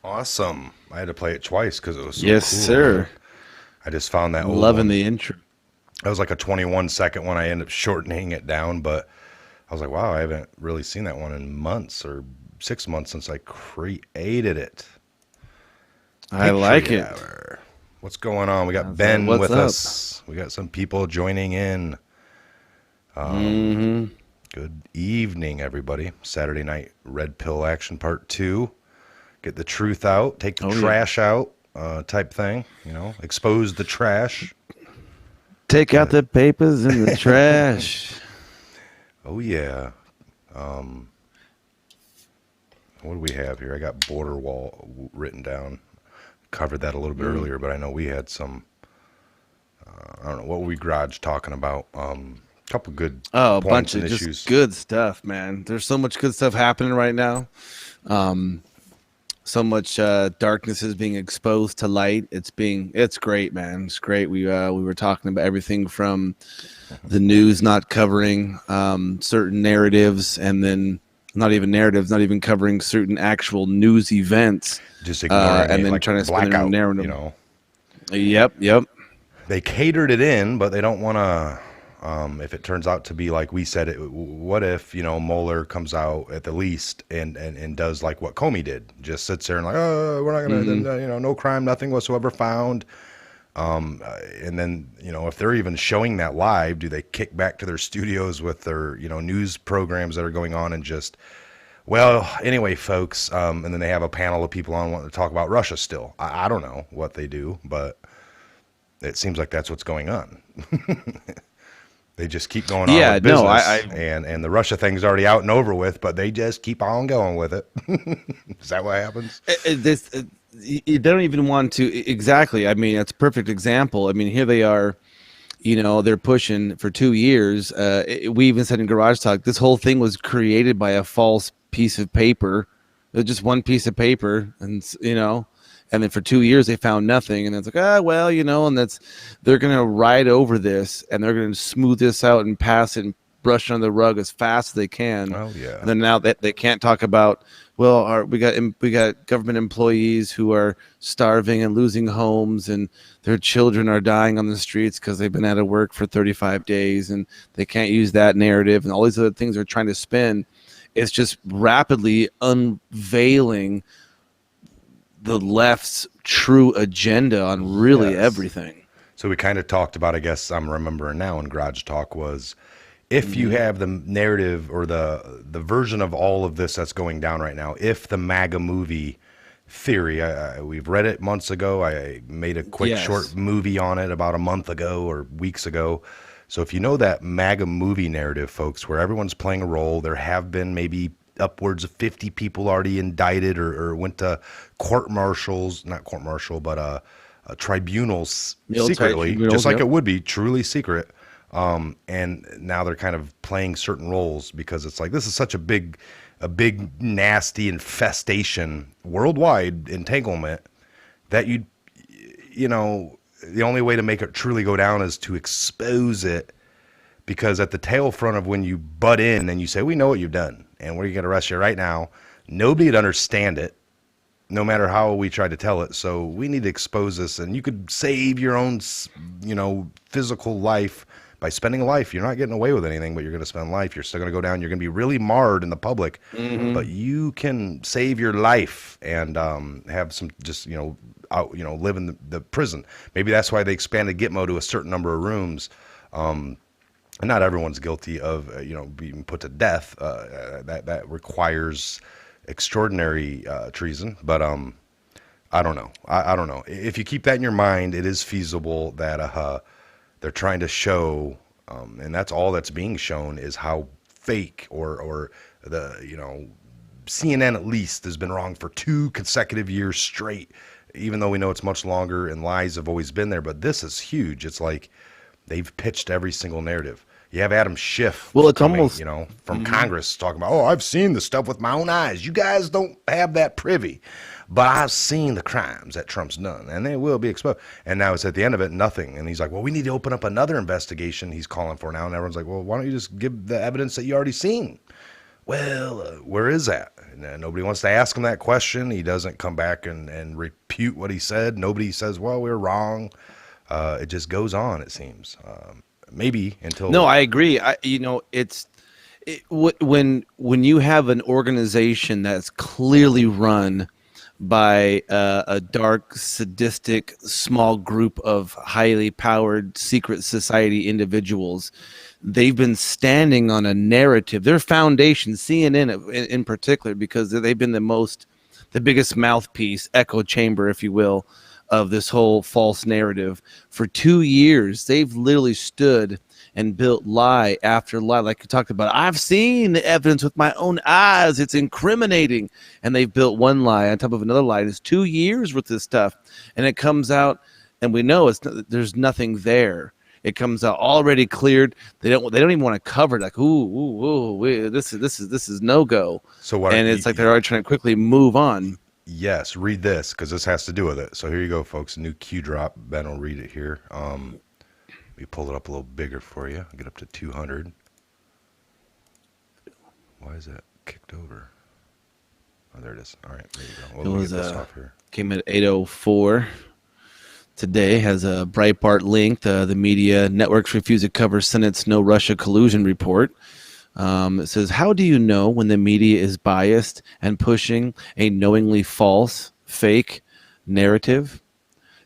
Awesome. I had to play it twice because it was so Yes, cool, man. sir. I just found that old Loving one. the intro. That was like a 21-second one. I ended up shortening it down, but I was like, wow, I haven't really seen that one in months or 6 months since I created it. I like Patriot it. Hour. What's going on? We got That's like, Ben what's with up? us. We got some people joining in. Mm-hmm. Good evening, everybody. Saturday night Red Pill action part 2. Get the truth out, take the Oh yeah. trash out, type thing. Expose the trash. Take out the papers in the trash. Oh yeah. What do we have here? I got border wall written down. Covered that a little bit earlier, but I know we had some. I don't know what were we garage talking about. Couple good Oh, a points bunch and of issues. just good stuff, man. There's so much good stuff happening right now. So much darkness is being exposed to light. It's great, man. It's great. We were talking about everything from the news not covering certain narratives, and then not even narratives, not even covering certain actual news events, Just ignoring and it, then like trying to spin their blackout. narrative. Yep. They catered it in, but they don't want to. If it turns out to be like we said, what if Mueller comes out at the least and does like what Comey did, just sits there and like, oh, we're not gonna, no crime, nothing whatsoever found. And then if they're even showing that live, do they kick back to their studios with their news programs that are going on and just, well, anyway, folks, and then they have a panel of people on wanting to talk about Russia still. I don't know what they do, but it seems like that's what's going on. They just keep going on Yeah, with no, business, and the Russia thing's already out and over with, but they just keep on going with it. Is that what happens? You don't even want to exactly. I mean, that's a perfect example. I mean, here they are. They're pushing for 2 years. We even said in Garage Talk, this whole thing was created by a false piece of paper. It was just one piece of paper, and then for 2 years they found nothing, and it's like, and they're gonna ride over this, and they're gonna smooth this out and pass it and brush it under the rug as fast as they can. Oh yeah. And then now that they can't talk about, well, we got government employees who are starving and losing homes, and their children are dying on the streets because they've been out of work for 35 days, and they can't use that narrative, and all these other things they're trying to spin. It's just rapidly unveiling the left's true agenda on really everything. So we kind of talked about, I guess I'm remembering now in Garage Talk, was if you have the narrative or the version of all of this that's going down right now, if the MAGA movie theory, we've read it months ago. I made a quick short movie on it about a month ago or weeks ago. So if you know that MAGA movie narrative, folks, where everyone's playing a role, there have been maybe upwards of 50 people already indicted or went to not court martial, but tribunals secretly, just like it would be truly secret. And now they're kind of playing certain roles because it's like, this is such a big, nasty infestation, worldwide entanglement that the only way to make it truly go down is to expose it, because at the tail front of when you butt in and you say, we know what you've done and we're going to arrest you right now, nobody would understand it, no matter how we tried to tell it. So we need to expose this, and you could save your own, physical life by spending life. You're not getting away with anything, but you're going to spend life. You're still going to go down. You're going to be really marred in the public, but you can save your life and have some just, live in the prison. Maybe that's why they expanded Gitmo to a certain number of rooms. And not everyone's guilty of, being put to death. That requires extraordinary treason. But I don't know. I don't know. If you keep that in your mind, it is feasible that they're trying to show, and that's all that's being shown, is how fake or the, CNN at least has been wrong for 2 consecutive years straight, even though we know it's much longer and lies have always been there. But this is huge. It's like they've pitched every single narrative. You have Adam Schiff, Almost, from Congress talking about, I've seen the stuff with my own eyes. You guys don't have that privy, but I've seen the crimes that Trump's done, and they will be exposed. And now it's at the end of it, nothing. And he's like, well, we need to open up another investigation he's calling for now. And everyone's like, well, why don't you just give the evidence that you already seen? Well, where is that? And nobody wants to ask him that question. He doesn't come back and repute what he said. Nobody says, well, we're wrong. It just goes on, it seems. Maybe No, until, I agree. When you have an organization that's clearly run by a dark, sadistic, small group of highly powered secret society individuals, they've been standing on a narrative. Their foundation, CNN in particular, because they've been the biggest mouthpiece, echo chamber, if you will, of this whole false narrative for 2 years. They've literally stood and built lie after lie, like you talked about. I've seen the evidence with my own eyes. It's incriminating. And they've built one lie on top of another lie. It's 2 years with this stuff. And it comes out, and we know there's nothing there. It comes out already cleared. They don't even want to cover it. Like, this is no go. so what, And it's like they're already trying to quickly move on. yes, read this because this has to do with it. So here you go, folks. New Q drop. Ben will read it here. Let me pull it up a little bigger for you. Get up to 200. Why is that kicked over? Oh, there it is. All right, there you go. Well, It let me was get this off here. came at 8:04 today. Has a Breitbart link. The media networks refuse to cover Senate's No Russia collusion report. It says, how do you know when the media is biased and pushing a knowingly false, fake narrative?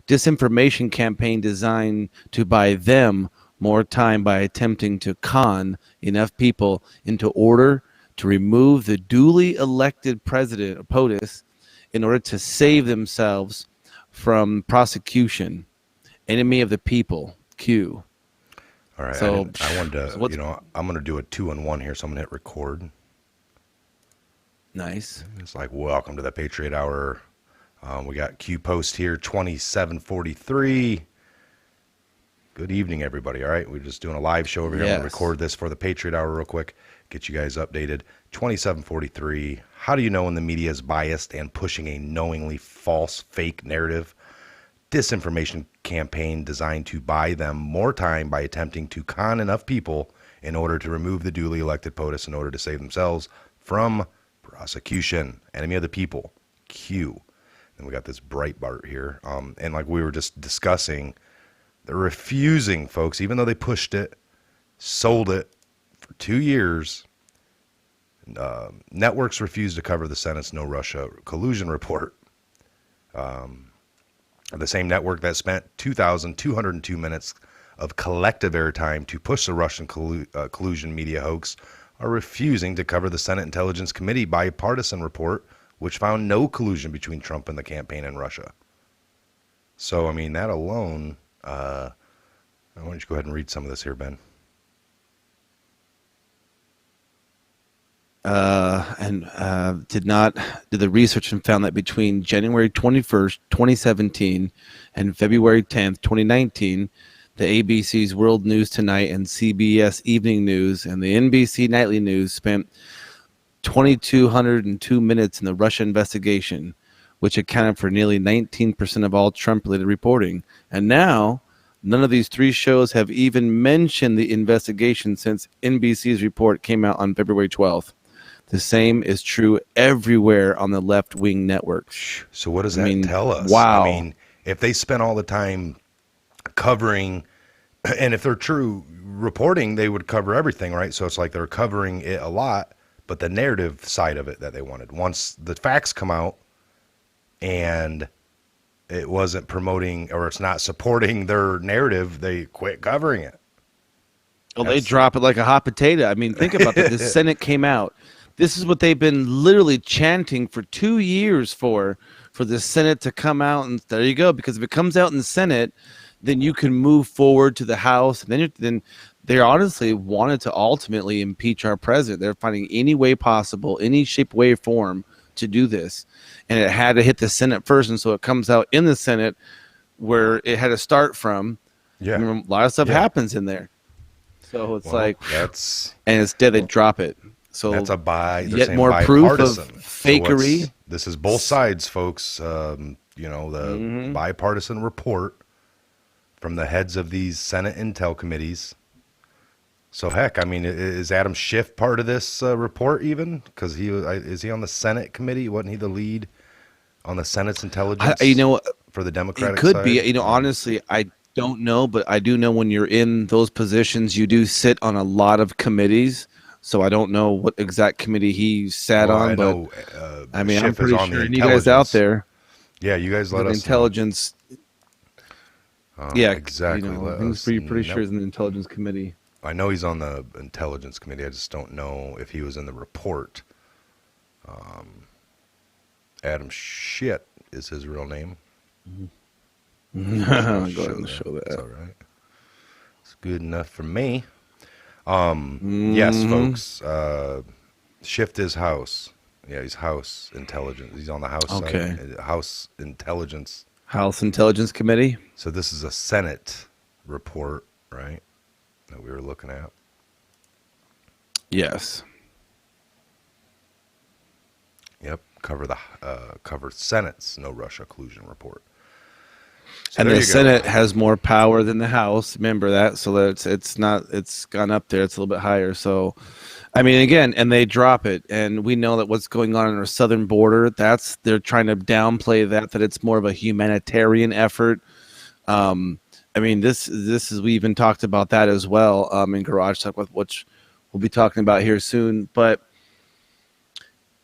Disinformation campaign designed to buy them more time by attempting to con enough people into order to remove the duly elected president, POTUS, in order to save themselves from prosecution. Enemy of the people, Q. All right. So, I wanted to, so I'm going to do a 2-in-1 here. So I'm going to hit record. nice. It's like, welcome to the Patriot Hour. We got Q post here, 2743. Good evening, everybody. All right. We're just doing a live show over here. I'm going to Yes. record this for the Patriot Hour real quick. Get you guys updated. 2743. How do you know when the media is biased and pushing a knowingly false, fake narrative? Disinformation campaign designed to buy them more time by attempting to con enough people in order to remove the duly elected POTUS in order to save themselves from prosecution. Enemy of the people, Q. And we got this Breitbart here. And like we were just discussing, they're refusing, folks, even though they pushed it, sold it for 2 years. Networks refuse to cover the Senate's No Russia collusion report. The same network that spent 2,202 minutes of collective airtime to push the Russian collusion media hoax are refusing to cover the Senate Intelligence Committee bipartisan report, which found no collusion between Trump and the campaign in Russia. So, I mean, that alone, why don't you go ahead and read some of this here, Ben? Did the research and found that between January 21st, 2017 and February 10th, 2019, the ABC's World News Tonight and CBS Evening News and the NBC Nightly News spent 2,202 minutes in the Russia investigation, which accounted for nearly 19% of all Trump-related reporting. And now, none of these three shows have even mentioned the investigation since NBC's report came out on February 12th. The same is true everywhere on the left-wing networks. So what does that tell us? Wow. I mean, if they spent all the time covering, and if they're true reporting, they would cover everything, right? So it's like they're covering it a lot, but the narrative side of it that they wanted. Once the facts come out and it wasn't promoting or it's not supporting their narrative, they quit covering it. Well, they drop it like a hot potato. I mean, think about that. The Senate came out. This is what they've been literally chanting for 2 years for the Senate to come out, and there you go. Because if it comes out in the Senate, then you can move forward to the House. And then they honestly wanted to ultimately impeach our president. They're finding any way possible, any shape, way, form to do this, and it had to hit the Senate first. And so it comes out in the Senate where it had to start from. Yeah, I mean, a lot of stuff happens in there. So it's that's and instead they drop it. So that's yet more proof of fakery. So this is both sides, folks. The bipartisan report from the heads of these Senate Intel committees So heck, I mean, is Adam Schiff part of this report even? Because is he on the Senate committee? Wasn't he the lead on the Senate's You intelligence know, for the it Democratic could be. side? You know, I mean, honestly, I don't know, but I do know when you're in those positions, you do sit on a lot of committees. So I don't know what exact committee he sat well, on, I but know I mean, I'm Schiff is pretty on the sure. And you guys out intelligence. there, Yeah, you guys the let us know. intelligence, yeah, you Exactly, know, I let think it's us pretty sure know. he's in the intelligence committee. I know he's on the intelligence committee. I just don't know if he was in the report. Adam Shit is his real name. Go Should I ahead show and that? show It's that. all right. It's good enough for me. Yes, Hmm. folks. Shift his house. Yeah, he's House Intelligence. He's on the House side. Okay. House Intelligence. House Intelligence Committee. So this is a Senate report, right? That we were looking at. Yes. Yep. Cover Senate's no Russia collusion report. So And there the you go. Senate has more power than the House. Remember that, so that it's not, it's gone up there. It's a little bit higher. So, I mean, again, and they drop it, and we know that what's going on our southern border. That's they're trying to downplay that it's more of a humanitarian effort. I mean, this is we even talked about that as well in Garage Talk, with which we'll be talking about here soon. But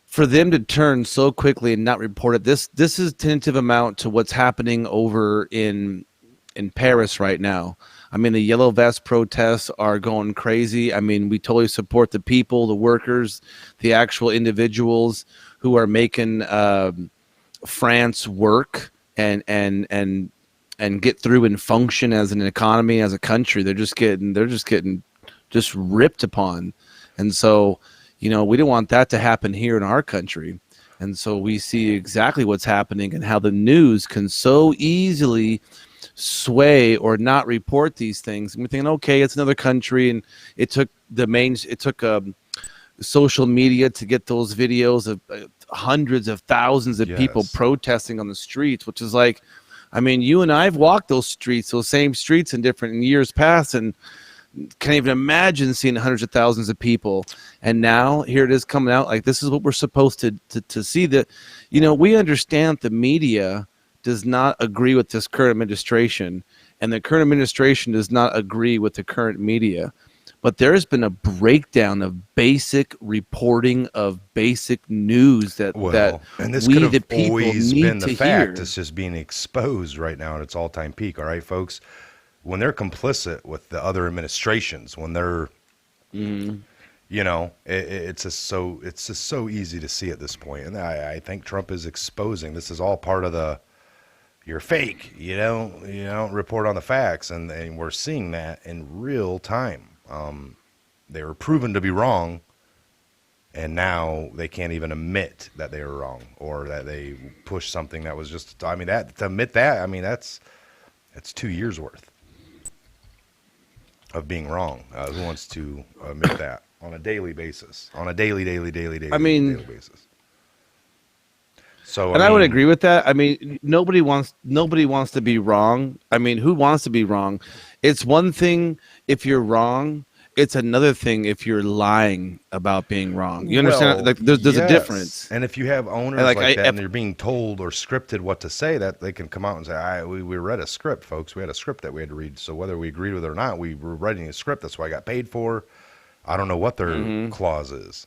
for them to turn so quickly and not report it, this is tentative amount to what's happening over in Paris right now. I mean, the yellow vest protests are going crazy. I mean, we totally support the people, the workers, the actual individuals who are making France work and get through and function as an economy, as a country. They're just getting just ripped upon. And so, you know, we don't want that to happen here in our country. And so we see exactly what's happening and how the news can so easily sway or not report these things. And we're thinking, okay, it's another country, and it took social media to get those videos of hundreds of thousands of people Yes. protesting on the streets, which is like, I mean, you and I have walked those streets, those same streets in years past, and can't even imagine seeing hundreds of thousands of people. And now here it is coming out like this is what we're supposed to see. That, you know, we understand the media does not agree with this current administration, and the current administration does not agree with the current media. But there's been a breakdown of basic reporting of basic news that Well, and this could we the have people always been need the to fact. hear. It's just being exposed right now at its all-time peak. All right, folks. When they're complicit with the other administrations, when they're, you know, it's just so easy to see at this point. And I think Trump is exposing. This is all part of the you're fake. You don't report on the facts, and we're seeing that in real time. They were proven to be wrong, and now they can't even admit that they were wrong or that they pushed something that was just. I mean, that to admit that. I mean, that's 2 years worth of being wrong. Who wants to admit that on a daily basis? On a daily I mean, basis. So I and I would mean, agree with that. I mean, nobody wants to be wrong. I mean, who wants to be wrong? It's one thing if you're wrong. It's another thing if you're lying about being wrong. You understand? well, Like there's a yes. difference. And if you have And owners like like I that and if, they're being told or scripted what to say, that they can come out and say, we read a script, folks. We had a script that we had to read. So whether we agreed with it or not, we were writing a script. That's what I got paid for. I don't know what their clause is.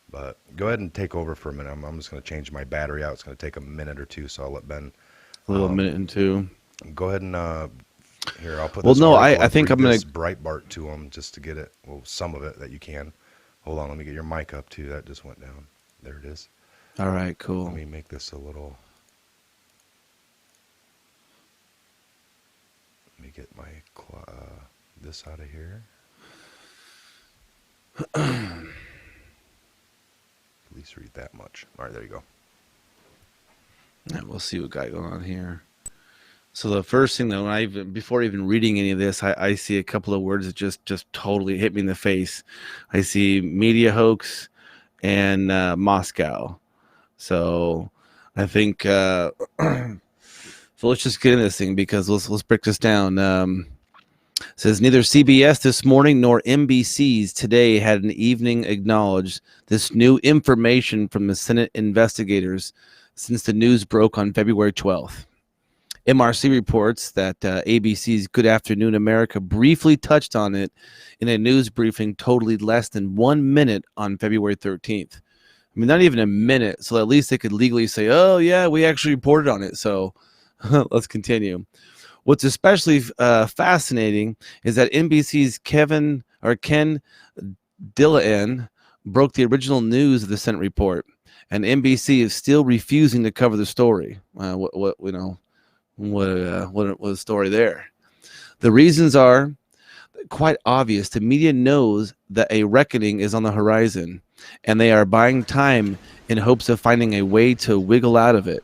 But go ahead and take over for a minute. I'm just going to change my battery out. It's going to take a minute or two, so I'll let Ben. a little minute and two. Go ahead and here. I'll put Well, this no, article I up, think read I'm gonna. this Breitbart to him just to get it. Well, some of it that you can. Hold on, let me get your mic up too. That just went down. There it is. All right, Let cool. me make this a little. Let me get my this out of here. At least read that much. All right, there you go. Yeah, we'll see what got going on here. So the first thing that before even reading any of this, I see a couple of words that just totally hit me in the face. I see media hoax and Moscow. So I think so. Let's just get into this thing because let's break this down. Says neither CBS this morning nor NBC's today had an evening acknowledged this new information from the Senate investigators since the news broke on February 12th. MRC reports that ABC's Good Afternoon America briefly touched on it in a news briefing totally less than 1 minute on February 13th. I mean, not even a minute, so at least they could legally say, oh, yeah, we actually reported on it. So let's continue. What's especially fascinating is that NBC's Ken Dillahan broke the original news of the Senate report, and NBC is still refusing to cover the story. What was the story there? The reasons are quite obvious. The media knows that a reckoning is on the horizon, and they are buying time in hopes of finding a way to wiggle out of it.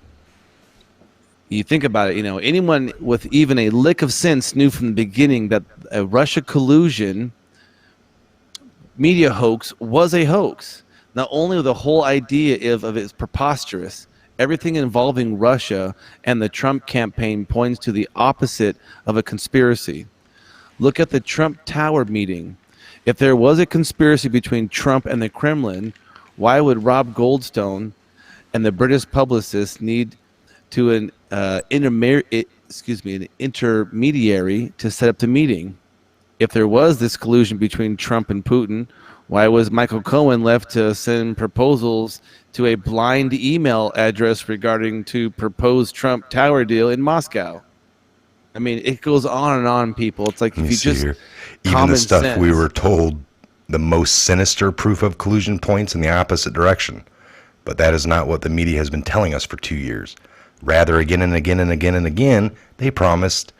You think about it, anyone with even a lick of sense knew from the beginning that a Russia collusion media hoax was a hoax. Not only the whole idea of it's preposterous, everything involving Russia and the Trump campaign points to the opposite of a conspiracy. Look at the Trump Tower meeting. If there was a conspiracy between Trump and the Kremlin, why would Rob Goldstone and the British publicist need to an intermediary to set up the meeting? If there was this collusion between Trump and Putin, why was Michael Cohen left to send proposals to a blind email address regarding to proposed Trump Tower deal in Moscow? I mean, it goes on and on, people. It's like if you just here. Even the stuff we were told the most sinister proof of collusion points in the opposite direction. But that is not what the media has been telling us for 2 years. Rather, again and again and again and again, they promised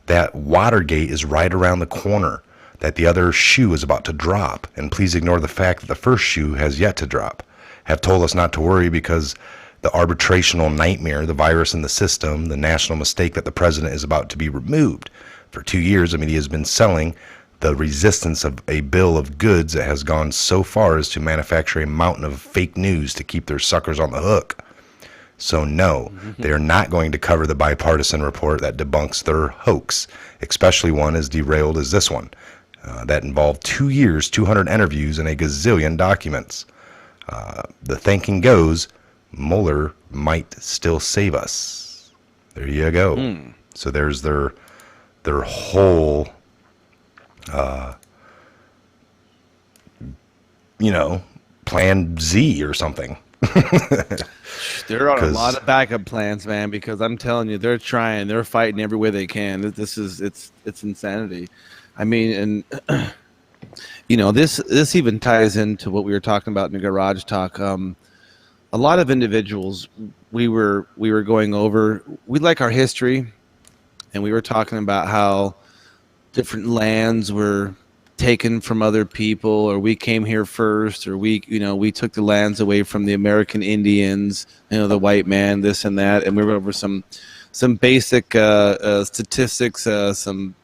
that Watergate is right around the corner, that the other shoe is about to drop, and please ignore the fact that the first shoe has yet to drop. Have told us not to worry because the arbitrational nightmare, the virus in the system, the national mistake that the president is about to be removed. For 2 years, the media has been selling the resistance of a bill of goods that has gone so far as to manufacture a mountain of fake news to keep their suckers on the hook. So no, they're not going to cover the bipartisan report that debunks their hoax, especially one as derailed as this one, that involved 2 years, 200 interviews, and a gazillion documents. The thinking goes, Mueller might still save us. There you go. So there's their whole, Plan Z or something. There are a lot of backup plans, man, because I'm telling you, they're trying, they're fighting every way they can. It's insanity. I mean, and this even ties into what we were talking about in the garage talk. A lot of individuals we were going over, we like our history, and we were talking about how different lands were taken from other people, or we came here first, or we took the lands away from the American Indians, the white man, this and that, and we were over some basic statistics, some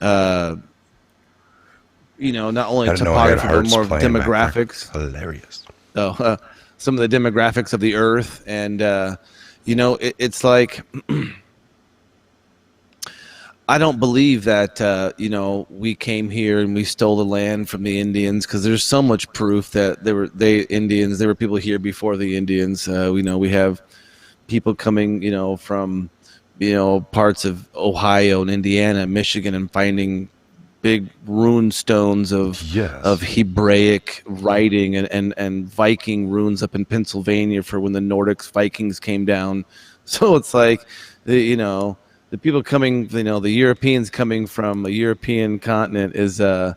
not only topography but more demographics. Hilarious. Some of the demographics of the earth, and it's like I don't believe that we came here and we stole the land from the Indians, because there's so much proof that there were people here before the Indians. We have people coming from parts of Ohio and Indiana, Michigan, and finding big rune stones of Hebraic writing and Viking runes up in Pennsylvania for when the Nordic Vikings came down. So it's like the people coming, the Europeans coming from a European continent is they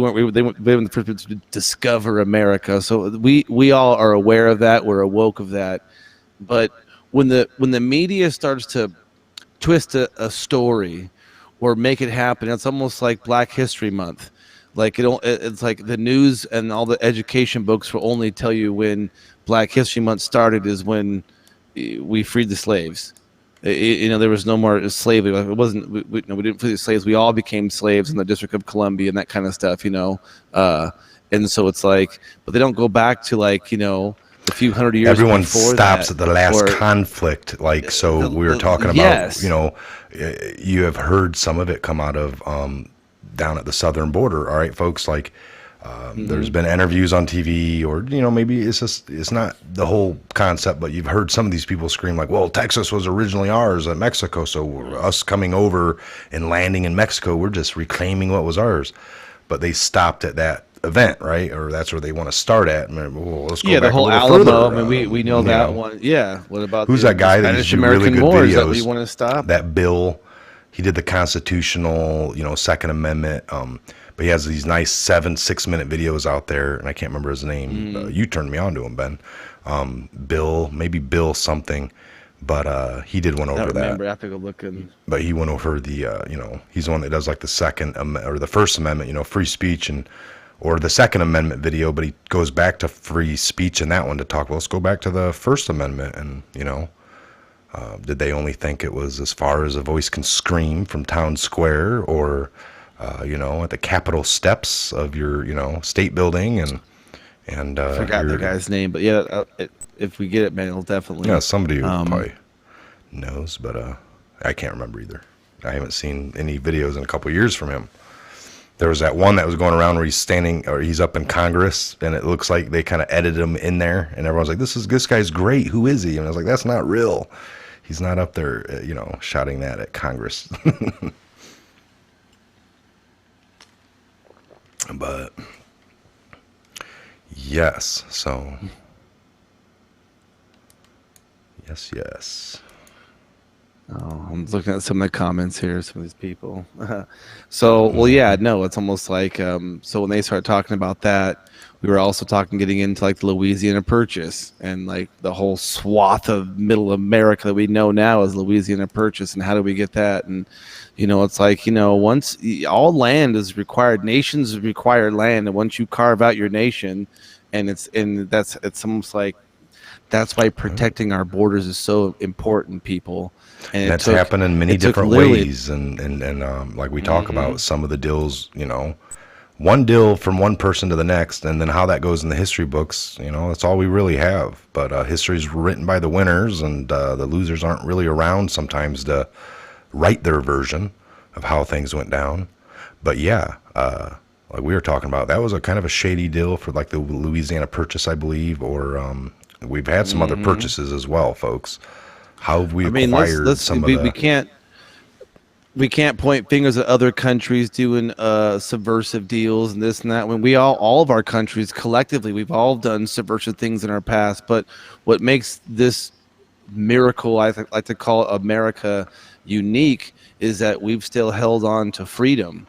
weren't the first to discover America. So we all are aware of that. We're awoke of that. But when the media starts to twist a story or make it happen, it's almost like Black History Month. Like it's like the news and all the education books will only tell you when Black History Month started is when we freed the slaves. There was no more slavery. Like it wasn't. We didn't free the slaves. We all became slaves in the District of Columbia and that kind of stuff. And so it's like, but they don't go back to a few hundred years everyone before stops that, at the last or conflict. Like, so we were talking about, yes. you have heard some of it come out of down at the southern border. All right, folks, like there's been interviews on TV, or maybe it's not the whole concept, but you've heard some of these people scream like, well, Texas was originally ours at Mexico, so us coming over and landing in Mexico, we're just reclaiming what was ours. But they stopped at that event, right? Or that's where they want to start at. Well, let's go back the whole a little Alamo. further. I mean, we know that one. Yeah. What about who's that guy that used Spanish to do really American good War? videos? Is that what you want to stop? That Bill, he did the constitutional, Second Amendment. But he has these nice 6-minute videos out there, and I can't remember his name. You turned me on to him, Ben. Bill, maybe Bill something, but he did one over that. I remember. I have to go look. But he went over the, he's the one that does like the Second or the First Amendment, free speech, or the Second Amendment video. But he goes back to free speech in that one to talk. Well, let's go back to the First Amendment, and did they only think it was as far as a voice can scream from town square, or at the Capitol steps of your, state building, and I forgot the guy's name, but yeah, if we get it, man, it'll definitely. Yeah, somebody who probably knows, but I can't remember either. I haven't seen any videos in a couple of years from him. There was that one that was going around where he's up in Congress, and it looks like they kind of edited him in there, and everyone's like, this guy's great. Who is he? And I was like, that's not real. He's not up there, shouting that at Congress. But yes, so yes. Oh, I'm looking at some of the comments here, some of these people. So, well, yeah, no, it's almost like, so when they start talking about that, we were also getting into like the Louisiana Purchase, and like the whole swath of middle America that we know now as Louisiana Purchase, and how do we get that? And, it's like, once all land is required, nations require land. And once you carve out your nation, it's almost like, that's why protecting our borders is so important, people. And that's happened in many different ways. And like we talk about some of the deals, one deal from one person to the next, and then how that goes in the history books, that's all we really have. But history is written by the winners, and the losers aren't really around sometimes to write their version of how things went down. But yeah, like we were talking about, that was a kind of a shady deal for like the Louisiana Purchase, I believe, or we've had some other purchases as well, folks. How have we acquired some of the... We can't point fingers at other countries doing subversive deals and this and that. When all of our countries collectively, we've all done subversive things in our past. But what makes this miracle, I like to call it, America, unique, is that we've still held on to freedom,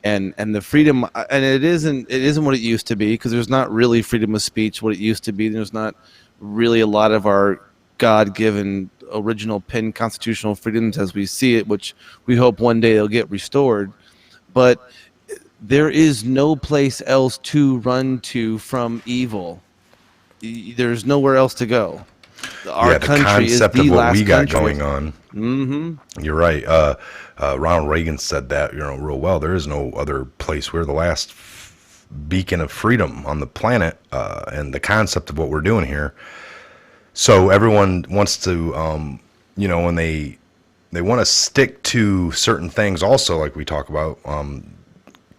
and the freedom, and it isn't what it used to be, because there's not really freedom of speech what it used to be. There's not really a lot of our God-given original pen constitutional freedoms as we see it, which we hope one day they'll get restored. But there is no place else to run to from evil. There's nowhere else to go. Our country is the of what last we got country going on. Mm-hmm. You're right. Ronald Reagan said that real well. There is no other place. We're the last beacon of freedom on the planet, and the concept of what we're doing here. So everyone wants to, when they want to stick to certain things also, like we talk about,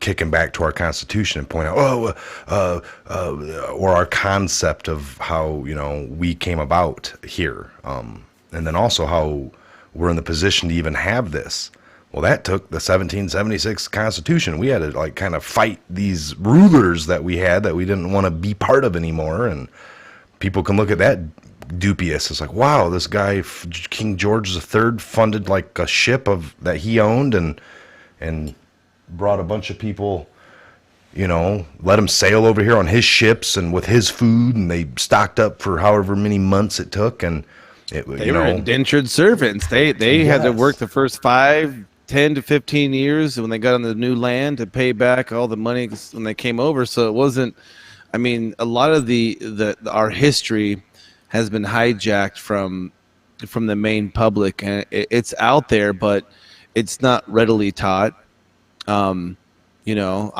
kicking back to our Constitution and point out, or our concept of how, we came about here. And then also how we're in the position to even have this. Well, that took the 1776 Constitution. We had to kind of fight these rulers that we had that we didn't want to be part of anymore. And people can look at that dubious. It's like, wow, this guy, King George III, funded like a ship that he owned and brought a bunch of people, let them sail over here on his ships and with his food, and they stocked up for however many months it took. And they were indentured servants. They had to work the first 5, 10 to 15 years when they got on the new land to pay back all the money when they came over. So it wasn't, a lot of our history has been hijacked from the main public, and it's out there, but it's not readily taught. I know. You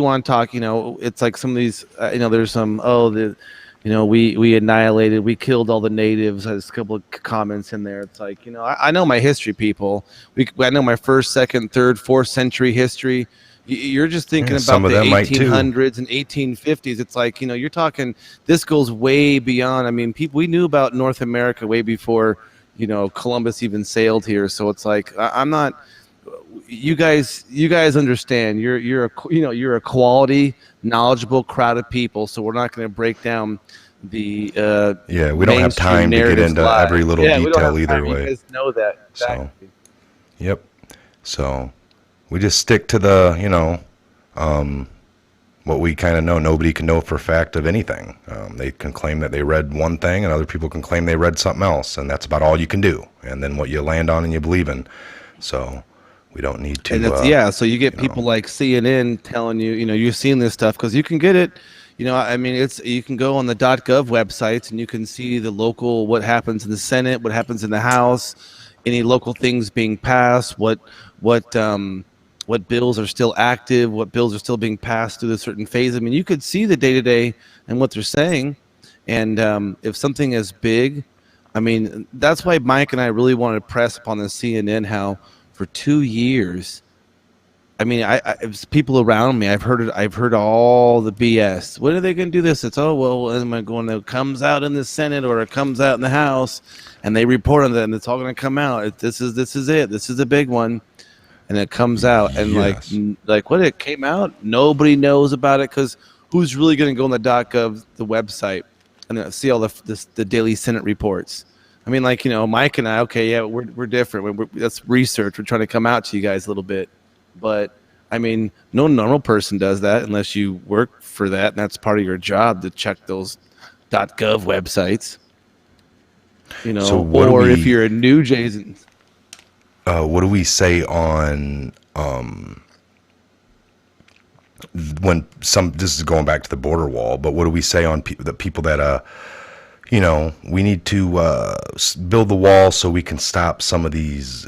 want to talk. It's like some of these. There's some. we annihilated, we killed all the natives. There's a couple of comments in there. It's like, I know my history, people. I know my first, second, third, fourth century history. You're just thinking Yeah, some about of the them might too. 1800s and 1850s. It's like, you're talking, this goes way beyond. I mean, we knew about North America way before, Columbus even sailed here. So it's like, I'm not, you guys understand, you're a quality, knowledgeable crowd of people. So we're not going to break down the Yeah, we don't have mainstream time to get narratives into lie. every little Yeah, we don't detail have either time. You way. guys know that So, exactly. yep. So, we just stick to the, what we kind of know. Nobody can know for a fact of anything. They can claim that they read one thing, and other people can claim they read something else, and that's about all you can do. And then what you land on and you believe in. So, we don't need to. And so you get people like CNN telling you, you're seeing this stuff because you can get it. I mean, you can go on the .gov websites and you can see the local, what happens in the Senate, what happens in the House, any local things being passed, what bills are still active, what bills are still being passed through a certain phase. I mean, you could see the day to day and what they're saying. And if something is big, I mean, that's why Mike and I really wanted to press upon the CNN how for 2 years. I mean, it was people around me. I've heard all the BS. When are they going to do this? It's it comes out in the Senate or it comes out in the House, and they report on that, and it's all going to come out. This is it. This is a big one, and it comes out, and Yes. like when it came out, nobody knows about it because who's really going to go on the .gov, the website, and see all the daily Senate reports? I mean, Mike and I, okay, yeah, we're different. That's research. We're trying to come out to you guys a little bit. But, I mean, no normal person does that unless you work for that, and that's part of your job to check those .gov websites. So if you're a New Jason. what do we say on when this is going back to the border wall, but what do we say on the people that we need to build the wall so we can stop some of these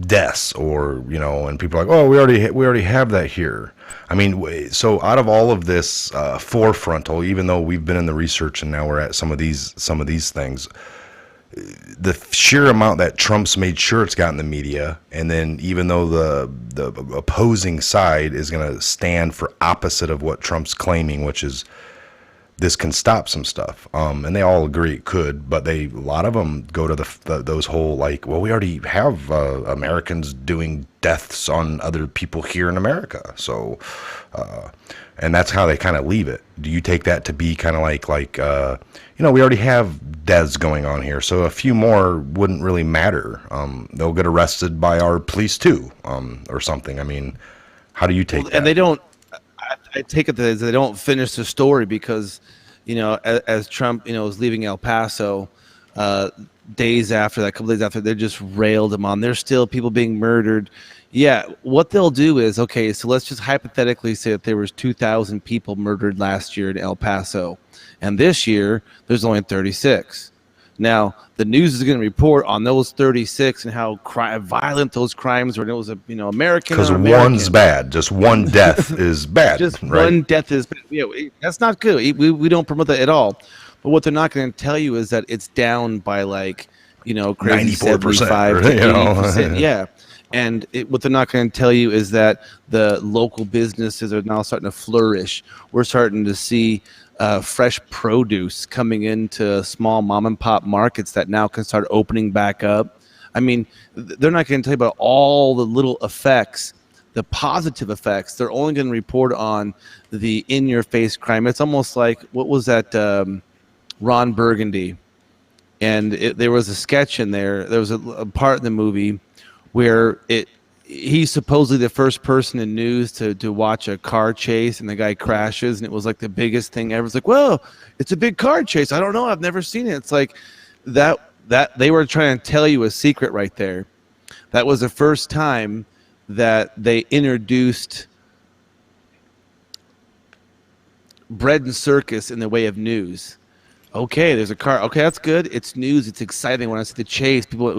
deaths, or and people are like, oh, we already have that here. I mean, so out of all of this forefrontal, even though we've been in the research and now we're at some of these things, the sheer amount that Trump's made sure it's gotten the media, and then even though the opposing side is going to stand for opposite of what Trump's claiming, which is this can stop some stuff, and they all agree it could, but a lot of them go to those whole like, well, we already have Americans doing deaths on other people here in America, so and that's how they kind of leave it. Do you take that to be kind of like we already have deaths going on here, so a few more wouldn't really matter. They'll get arrested by our police too, or something. I mean, how do you take that? And they don't. I take it that they don't finish the story because, as Trump, was leaving El Paso, days after that, a couple days after, they just railed him on. There's still people being murdered. Yeah, what they'll do is, okay, so let's just hypothetically say that there was 2,000 people murdered last year in El Paso, and this year there's only 36. Now, the news is going to report on those 36 and how violent those crimes were. And it was American. Because one's bad. Just one death is bad. Just right? One death is bad. That's not good. We don't promote that at all. But what they're not going to tell you is that it's down by crazy 94%, 75 to 80%. Yeah. And what they're not going to tell you is that the local businesses are now starting to flourish. We're starting to see fresh produce coming into small mom and pop markets that now can start opening back up. I mean, they're not going to tell you about all the little effects, the positive effects. They're only going to report on the in-your-face crime. It's almost like, what was that, Ron Burgundy? And there was a sketch in there. There was a part in the movie where he's supposedly the first person in news to watch a car chase, and the guy crashes, and it was like the biggest thing ever. It's like, well, it's a big car chase. I don't know. I've never seen it. It's like that they were trying to tell you a secret right there. That was the first time that they introduced bread and circus in the way of news. Okay, there's a car. Okay, that's good. It's news. It's exciting. When I see the chase, people,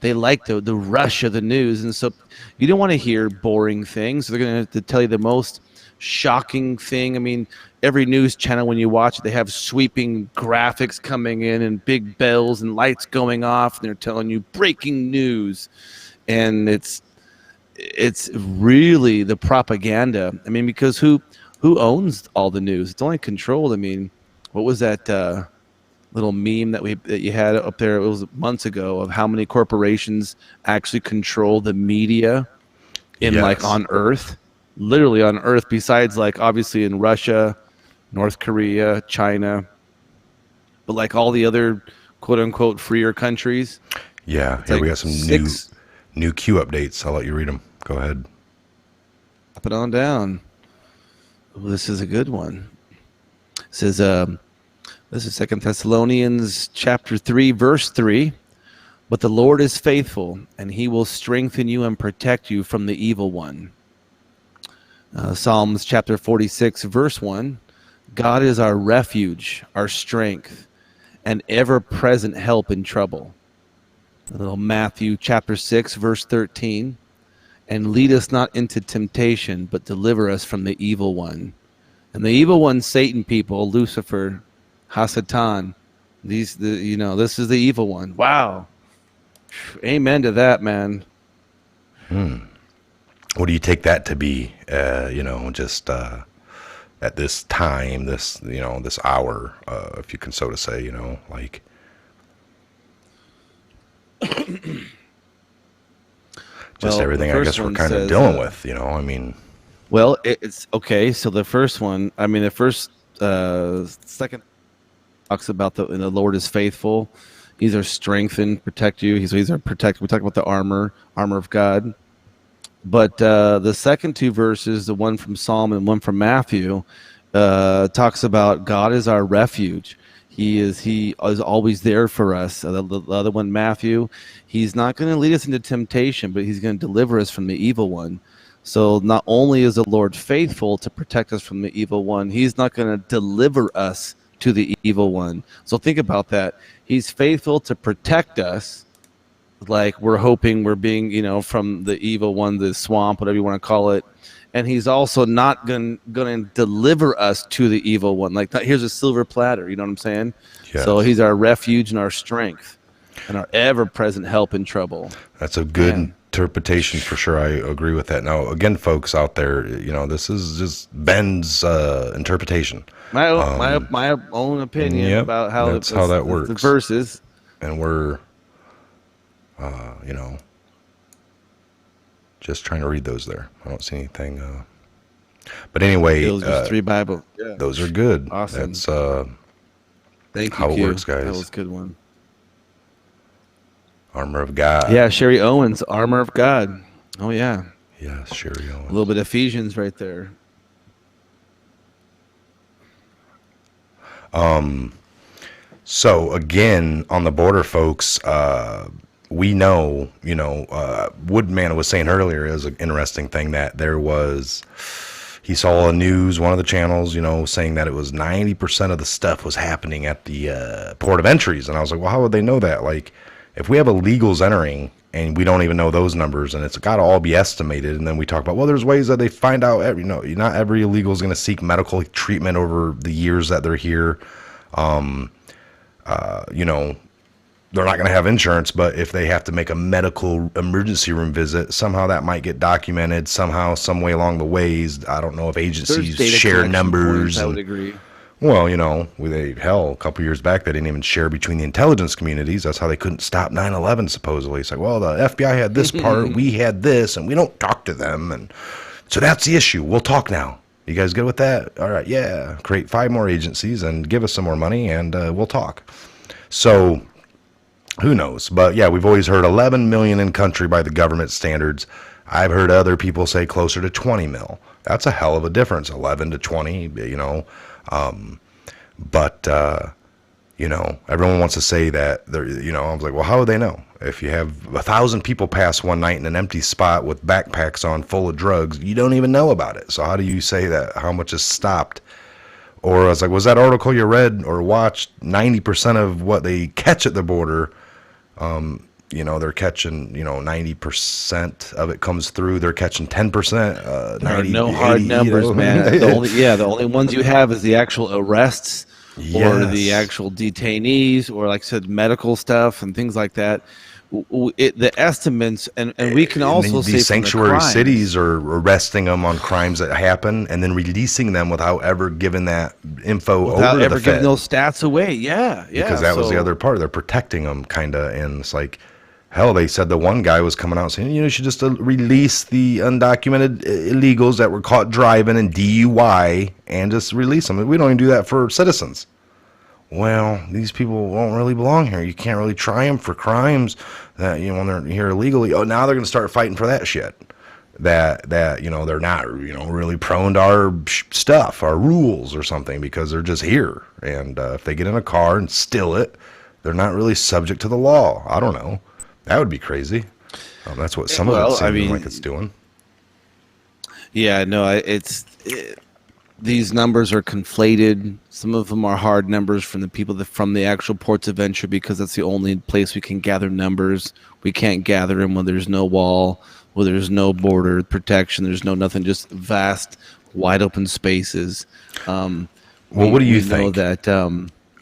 they like the rush of the news. And so you don't want to hear boring things. They're going to tell you the most shocking thing. I mean, every news channel, when you watch it, they have sweeping graphics coming in and big bells and lights going off, and they're telling you breaking news. And it's really the propaganda. I mean, because who owns all the news? It's only controlled. I mean, what was that little meme that you had up there? It was months ago of how many corporations actually control the media in like Yes. on Earth, literally on Earth. Besides, like obviously in Russia, North Korea, China, but like all the other quote unquote freer countries. Yeah. It's Here we like got some six. new Q updates. I'll let you read them. Go ahead. Up and on down. Well, this is a good one. It says, this is Second Thessalonians chapter 3, verse 3. But the Lord is faithful, and he will strengthen you and protect you from the evil one. Psalms chapter 46, verse 1. God is our refuge, our strength, and ever-present help in trouble. A little Matthew chapter 6, verse 13. And lead us not into temptation, but deliver us from the evil one. And the evil one, Satan, people, Lucifer, Hasatan. This is the evil one. Wow. Amen to that, man. What do you take that to be? Just at this time, this hour, if you can so to say, like. Just Well, everything the I first guess we're one kind of says, dealing with, I mean, well, it's okay. So the first one, I mean, the first, second talks about the Lord is faithful. He's our strength and protect you. He's our protect. We talk about the armor of God. But the second two verses, the one from Psalm and one from Matthew, talks about God is our refuge. He is always there for us. The other one, Matthew, he's not going to lead us into temptation, but he's going to deliver us from the evil one. So not only is the Lord faithful to protect us from the evil one, he's not going to deliver us to the evil one. So think about that. He's faithful to protect us, like we're hoping we're being, from the evil one, the swamp, whatever you want to call it. And he's also not going to deliver us to the evil one. Like, here's a silver platter, you know what I'm saying? yes. So he's our refuge and our strength and our ever-present help in trouble. That's a good Man. interpretation for sure. I agree with that. Now, again, folks out there, this is just Ben's interpretation. My own opinion Yep, about how that's how that the works. verses. And we're, just trying to read those there. I don't see anything. But anyway, Those are three Bible. Yeah. those are good. Awesome. That's Thank you, how it Q. works, guys. That was a good one. armor of God. Yeah, Sherry Owens, armor of God. Oh, yeah. Yes, Sherry A Owens. little bit of Ephesians right there. So again, on the border, folks, we know, Woodman was saying earlier, is an interesting thing that he saw a news, one of the channels, saying that it was 90% of the stuff was happening at the port of entries. And I was like, well, how would they know that? Like, if we have illegals entering and we don't even know those numbers, and it's got to all be estimated. And then we talk about, well, there's ways that they find out not every illegal is going to seek medical treatment over the years that they're here. They're not going to have insurance, but if they have to make a medical emergency room visit, somehow that might get documented somehow, some way along the ways. I don't know if agencies share numbers. I would agree. Well, a couple years back, they didn't even share between the intelligence communities. That's how they couldn't stop 9/11, supposedly. It's like, well, the FBI had this part, we had this, and we don't talk to them. And so that's the issue. We'll talk now. You guys good with that? All right, yeah. Create 5 more agencies and give us some more money, and we'll talk. So who knows? But yeah, we've always heard 11 million in country by the government standards. I've heard other people say closer to 20 mil. That's a hell of a difference, 11 to 20, But everyone wants to say that I was like, well, how would they know? If you have 1,000 people pass one night in an empty spot with backpacks on full of drugs, you don't even know about it. So how do you say that how much is stopped? Or I was like, was that article you read or watched 90% of what they catch at the border they're catching, 90% of it comes through. They're catching 10%, There are 90, no 80, hard numbers, man. The only ones you have is the actual arrests or the Yes. actual detainees, or like I said, medical stuff and things like that. The estimates, and we can And also say these from the sanctuary cities crimes, are arresting them on crimes that happen and then releasing them without ever giving that info over without to the ever giving Fed. those stats away. Yeah, Because yeah. that was the So other part. They're protecting them, kind of. And it's like, hell, they said the one guy was coming out saying, you should just release the undocumented illegals that were caught driving and DUI and just release them. We don't even do that for citizens. Well, these people won't really belong here. You can't really try them for crimes that, when they're here illegally. Oh, now they're going to start fighting for that shit. That they're not, really prone to our stuff, our rules or something, because they're just here. And if they get in a car and steal it, they're not really subject to the law. I don't know. That would be crazy. That's what some of it seems like it's doing. Yeah, no, these numbers are conflated. Some of them are hard numbers from the people from the actual ports of entry, because that's the only place we can gather numbers. We can't gather them when there's no wall, where there's no border protection, there's no nothing, just vast, wide open spaces. Well, what do you think? Know that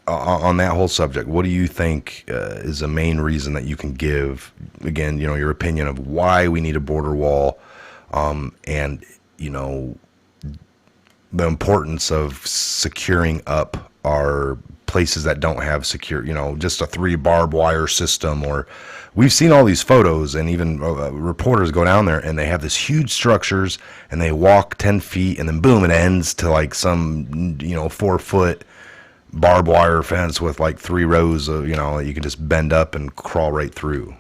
on that whole subject, what do you think is the main reason that you can give? Again, your opinion of why we need a border wall, and the importance of securing up our places that don't have secure, just a 3 barbed wire system. Or we've seen all these photos, and even reporters go down there and they have this huge structures and they walk 10 feet and then boom, it ends to like some, 4-foot barbed wire fence with like 3 rows of, that you can just bend up and crawl right through,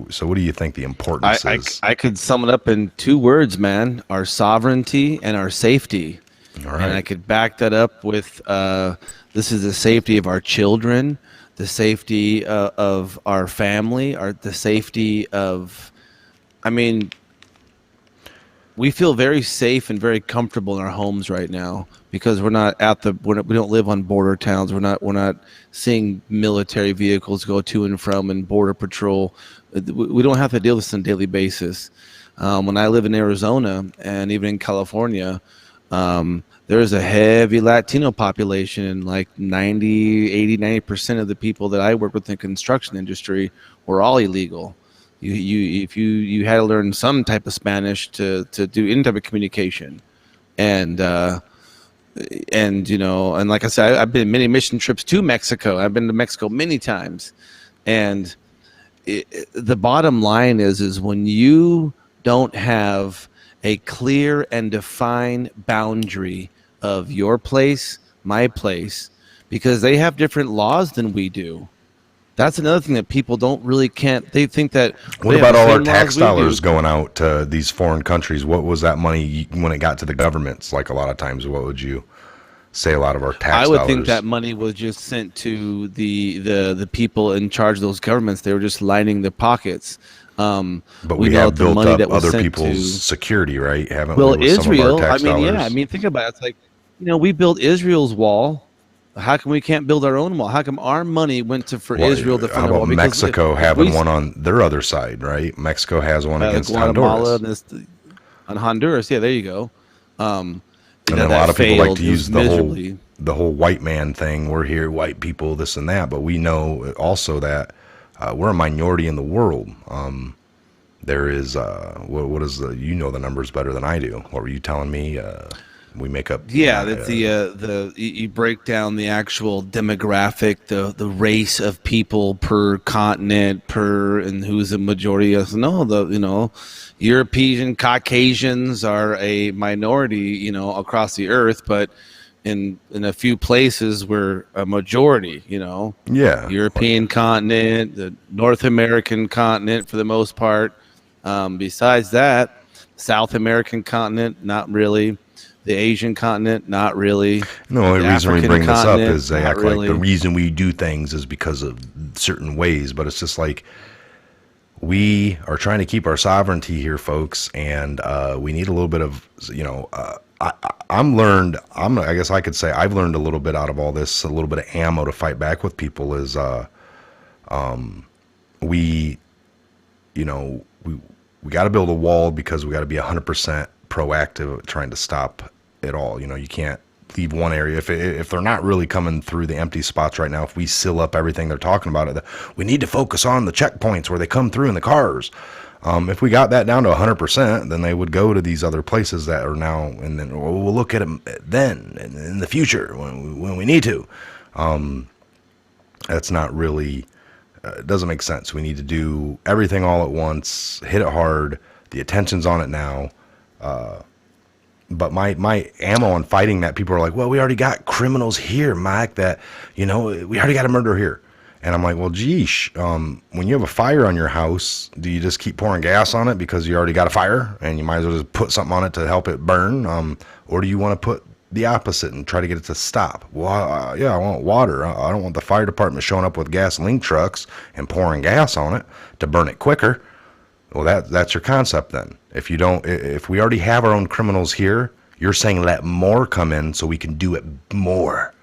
So what do you think the importance is? I could sum it up in 2 words, man: our sovereignty and our safety. All right. And I could back that up with this is the safety of our children, the safety of our family, the safety of, we feel very safe and very comfortable in our homes right now, because we don't live on border towns. We're not seeing military vehicles go to and from, and border patrol. We don't have to deal with this on a daily basis. When I live in Arizona and even in California, there's a heavy Latino population, and like 90% of the people that I work with in the construction industry were all illegal. If you had to learn some type of Spanish to do any type of communication, and like I said, I've been many mission trips to Mexico. I've been to Mexico many times, and the bottom line is when you don't have a clear and defined boundary of your place, my place, because they have different laws than we do. That's another thing that people they think that. What about all our tax dollars going out to these foreign countries? What was that money when it got to the governments? Like a lot of times, what would you say a lot of our tax dollars? I would think that money was just sent to the people in charge of those governments. They were just lining the pockets. But we have built up other people's security, right? Haven't we? With Israel, some of our tax dollars? think about it. It's like, we built Israel's wall. How come we can't build our own wall? How come our money went to Israel to fund a wall? Because Mexico having one on their other side, right? Mexico has one against Honduras. On Honduras, yeah, there you go. And then a lot of people like to use the whole white man thing. We're here, white people, this and that. But we know also that we're a minority in the world. There is what is the the numbers better than I do. What were you telling me? We make up. Yeah, that's you break down the actual demographic, the race of people per continent, and who's the majority of. No, European Caucasians are a minority, across the earth, but in a few places we're a majority. Yeah. European continent, the North American continent for the most part. Besides that, South American continent, not really. The Asian continent, not really. The only reason we bring this up is they act really. Like the reason we do things is because of certain ways, but it's just like we are trying to keep our sovereignty here, folks, and we need a little bit of, I guess I could say I've learned a little bit out of all this, a little bit of ammo to fight back with people is we, you know, we got to build a wall because we got to be 100% proactive trying to stop it all. You know, you can't leave one area if they're not really coming through the empty spots right now. If we seal up everything they're talking about, we need to focus on the checkpoints where they come through in the cars. If we got that down to 100%, then they would go to these other places that are now, and then we'll look at them then in the future when we need to. That's not really, it doesn't make sense. We need to do everything all at once, hit it hard. The attention's on it now. But my ammo on fighting that, people are like, well, we already got criminals here, Mike, that, you know, we already got a murderer here. And I'm like, well, geesh, when you have a fire on your house, do you just keep pouring gas on it because you already got a fire and you might as well just put something on it to help it burn? Or do you want to put the opposite and try to get it to stop? Well, yeah, I want water. I don't want the fire department showing up with gasoline trucks and pouring gas on it to burn it quicker. Well, that's your concept then. If we already have our own criminals here, you're saying let more come in so we can do it more.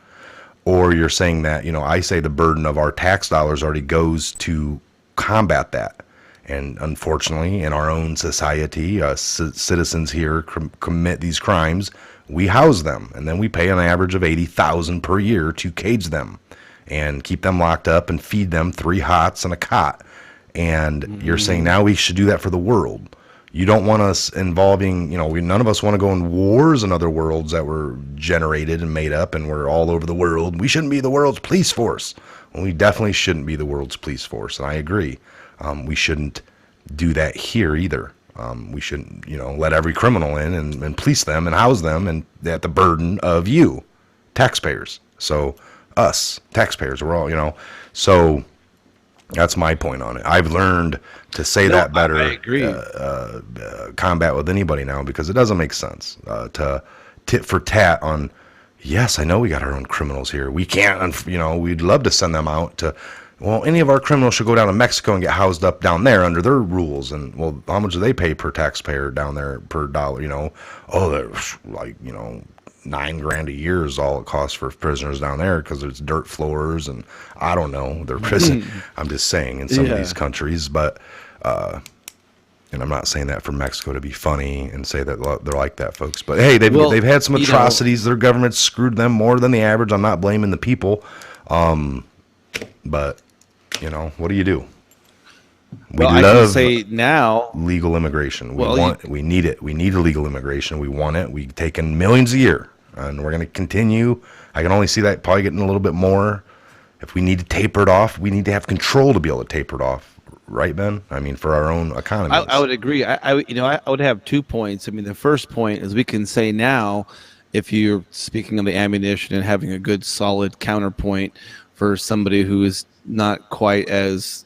Or you're saying that, you know, I say the burden of our tax dollars already goes to combat that. And unfortunately, in our own society, citizens here commit these crimes. We house them, and then we pay an average of $80,000 per year to cage them and keep them locked up and feed them 3 hots and a cot. And you're saying now we should do that for the world. You don't want us involving, you know, none of us want to go in wars in other worlds that were generated and made up and we're all over the world. We shouldn't be the world's police force. Well, we definitely shouldn't be the world's police force, and I agree. We shouldn't do that here either. We shouldn't, you know, let every criminal in and police them and house them and at the burden of you, taxpayers. So us, taxpayers, we're all, you know, so that's my point on it. I've learned to say that better. I agree. Combat with anybody now because it doesn't make sense to tit for tat on. Yes, I know we got our own criminals here. We can't, you know, we'd love to send them out to. Well, any of our criminals should go down to Mexico and get housed up down there under their rules. And well, how much do they pay per taxpayer down there per dollar? You know, oh, they're like, you know, $9,000 a year is all it costs for prisoners down there because there's dirt floors and I don't know their prison. I'm just saying in some of these countries, but and I'm not saying that for Mexico to be funny and say that they're like that, folks. But hey, they've had some atrocities. Their government screwed them more than the average. I'm not blaming the people, but you know, what do you do? We I love can say now legal immigration. We need it. We need illegal immigration. We want it. We've taken millions a year, and we're going to continue. I can only see that probably getting a little bit more. If we need to taper it off, we need to have control to be able to taper it off, right, Ben? I mean, for our own economy. I would agree. I would have 2 points. I mean, the first point is we can say now, if you're speaking of the ammunition and having a good solid counterpoint for somebody who is not quite as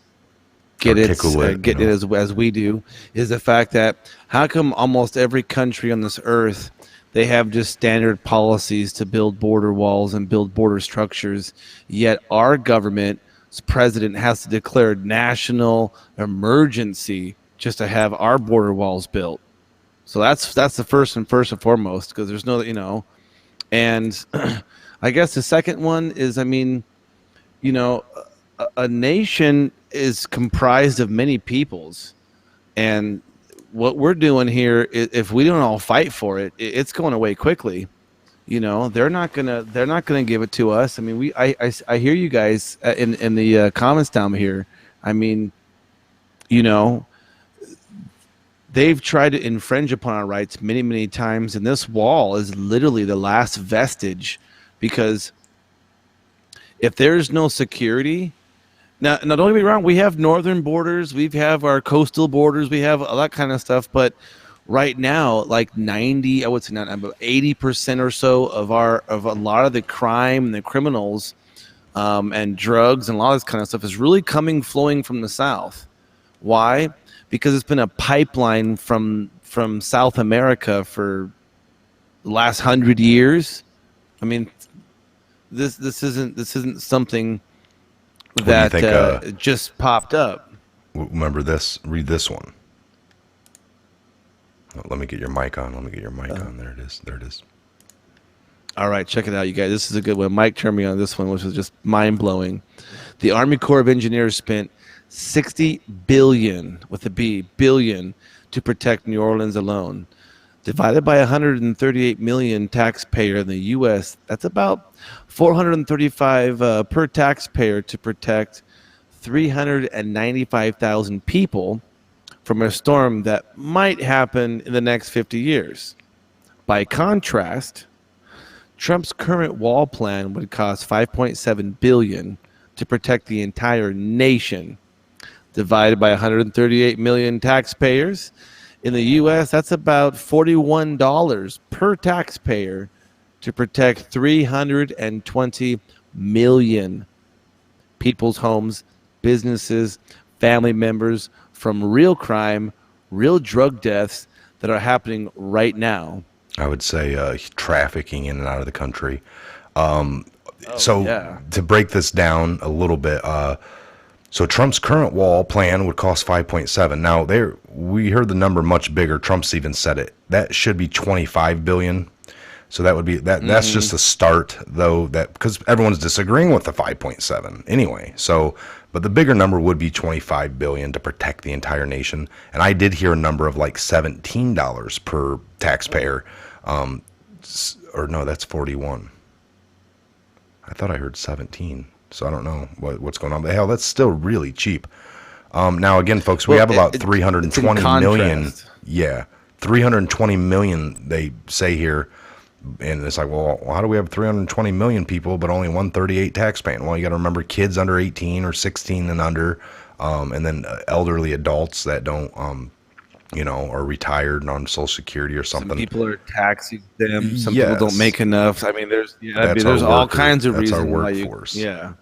get it as we do, is the fact that how come almost every country on this earth, they have just standard policies to build border walls and build border structures, yet our government's president has to declare national emergency just to have our border walls built. So that's the first and foremost, because there's no, you know, and I guess the second one is, I mean, you know, a nation is comprised of many peoples, and what we're doing here, if we don't all fight for it, it's going away quickly. You know, they're not gonna give it to us. I mean, I hear you guys in the comments down here. I mean, you know, they've tried to infringe upon our rights many times, and this wall is literally the last vestige, because if there's no security. Now, don't get me wrong. We have northern borders. We have our coastal borders. We have all that kind of stuff. But right now, like 90, I would say not, about 80% or so of a lot of the crime and the criminals and drugs and a lot of this kind of stuff is really flowing from the south. Why? Because it's been a pipeline from South America for the last 100 years. I mean, this isn't something that just popped up. Remember this? Read this one. Oh, let me get your mic on. on. There it is. All right, check it out, you guys. This is a good one. Mike turned me on this one, which was just mind-blowing. The Army Corps of Engineers spent $60 billion with a B, billion, to protect New Orleans alone. Divided by 138 million taxpayer in the U.S., that's about 435 per taxpayer to protect 395,000 people from a storm that might happen in the next 50 years. By contrast, Trump's current wall plan would cost 5.7 billion to protect the entire nation. Divided by 138 million taxpayers in the US, that's about $41 per taxpayer to protect 320 million people's homes, businesses, family members from real crime, real drug deaths that are happening right now. I would say trafficking in and out of the country. Yeah. To break this down a little bit, so Trump's current wall plan would cost 5.7. Now we heard the number much bigger. Trump's even said it. That should be 25 billion. So that would be that. That's just a start, though. That because everyone's disagreeing with the 5.7 anyway. So, but the bigger number would be 25 billion to protect the entire nation. And I did hear a number of like $17 per taxpayer. Or no, that's 41. I thought I heard 17. So I don't know what's going on. But hell, that's still really cheap. Now again, folks, we have about 320 million. Yeah, 320 million. They say here. And it's like, well, how do we have 320 million people, but only 138 taxpaying? Well, you got to remember kids under 18 or 16 and under, and then elderly adults that don't, are retired and on Social Security or something. Some people are tax exempt. Some people don't make enough. I mean, there's all kinds of reasons why you. Yeah.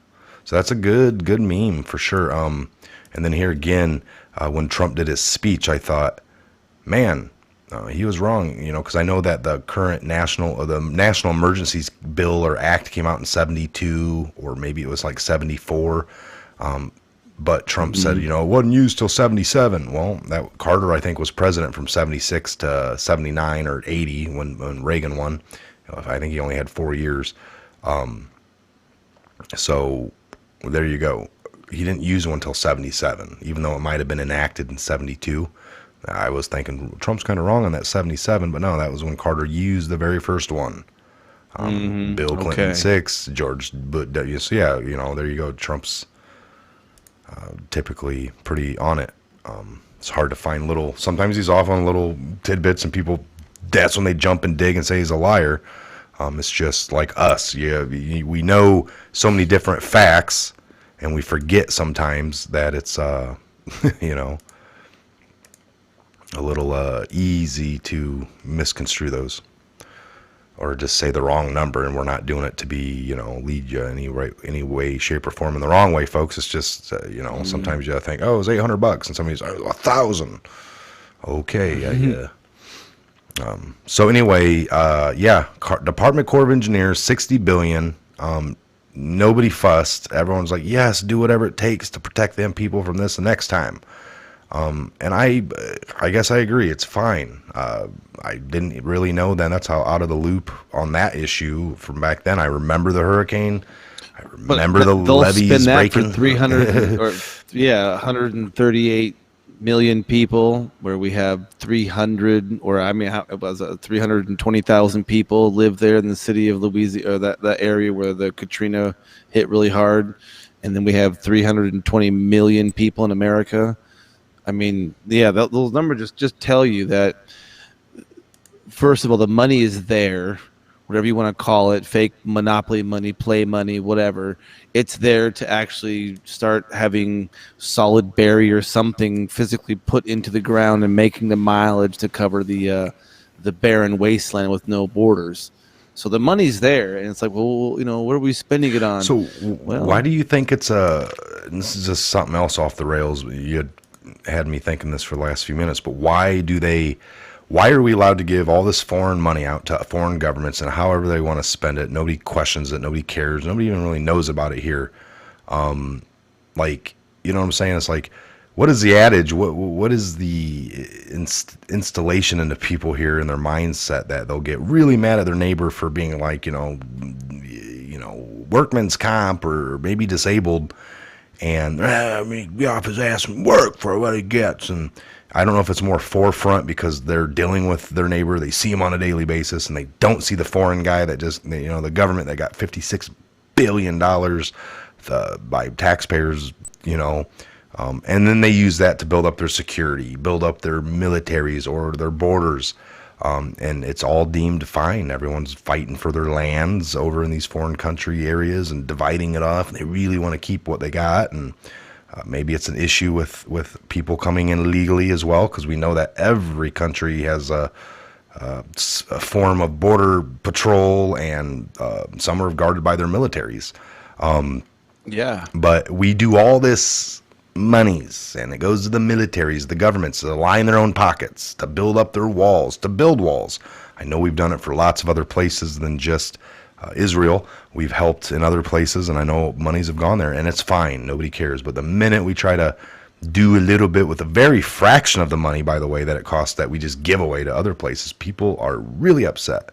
So that's a good meme for sure. And then here again, when Trump did his speech, I thought, man. He was wrong, because I know that the current national emergencies bill or act came out in 72, or maybe it was like 74. But Trump said, it wasn't used till 77. Well, that Carter, I think, was president from 76 to 79 or 80 when Reagan won. I think he only had 4 years. So there you go. He didn't use one until 77, even though it might have been enacted in 72. I was thinking Trump's kind of wrong on that 77, but no, that was when Carter used the very first one. Bill Clinton 6, George Bush. So yeah, there you go. Trump's typically pretty on it. It's hard to find sometimes he's off on little tidbits and people, that's when they jump and dig and say he's a liar. It's just like us. Yeah, we know so many different facts and we forget sometimes that it's, a little easy to misconstrue those or just say the wrong number, and we're not doing it to be, lead you any way, shape, or form in the wrong way, folks. It's just, sometimes you think, oh, it's $800, and somebody's 1,000. Okay, yeah. So anyway, Department Corps of Engineers, $60 billion. Nobody fussed. Everyone's like, yes, do whatever it takes to protect them people from this the next time. And I guess I agree. It's fine. I didn't really know then. That's how out of the loop on that issue from back then. I remember the hurricane. I remember the levees breaking. 300 or 138 million people, where we have 320,000 people live there in the city of Louisiana, or that area where the Katrina hit really hard, and then we have 320 million people in America. I mean, yeah, those numbers just tell you that, first of all, the money is there, whatever you want to call it, fake monopoly money, play money, whatever. It's there to actually start having solid barrier, something physically put into the ground and making the mileage to cover the barren wasteland with no borders. So the money's there, and it's like, well, what are we spending it on? So why do you think it's this is just something else off the rails. You had me thinking this for the last few minutes, but why are we allowed to give all this foreign money out to foreign governments and however they want to spend it? Nobody questions it. Nobody cares. Nobody even really knows about it here. You know what I'm saying? It's like, what is the adage? What is the installation into people here in their mindset that they'll get really mad at their neighbor for being like, workman's comp or maybe disabled, and I mean, get off his ass and work for what he gets. And I don't know if it's more forefront because they're dealing with their neighbor, they see him on a daily basis, and they don't see the foreign guy that just, you know, the government that got $56 billion by taxpayers, you know. And then they use that to build up their security, build up their militaries or their borders. And it's all deemed fine. Everyone's fighting for their lands over in these foreign country areas and dividing it off. They really want to keep what they got. And maybe it's an issue with people coming in legally as well, because we know that every country has a form of border patrol, and some are guarded by their militaries. Yeah. But we do all this monies, and it goes to the militaries, the governments, to line their own pockets, to build up their walls, to build walls. I know we've done it for lots of other places than just Israel. We've helped in other places, and I know monies have gone there, and it's fine. Nobody cares. But the minute we try to do a little bit with a very fraction of the money, by the way, that it costs, that we just give away to other places, people are really upset.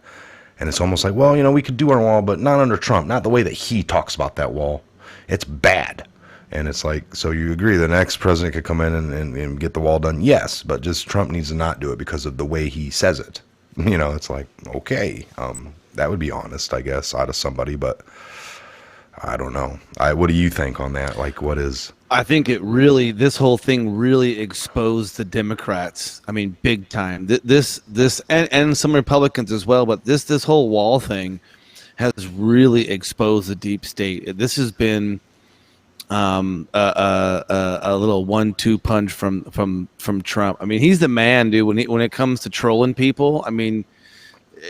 And it's almost like, well, you know, we could do our wall, but not under Trump, not the way that he talks about that wall. It's bad. And it's like, so you agree the next president could come in and get the wall done? Yes, but just Trump needs to not do it because of the way he says it. You know, it's like, okay, that would be honest, I guess, out of somebody, but I don't know. What do you think on that? Like, what is... I think this whole thing really exposed the Democrats. I mean, big time. This, and some Republicans as well, but this whole wall thing has really exposed the deep state. This has been a little 1-2 punch from Trump. I mean, he's the man, dude. When it comes to trolling people, I mean,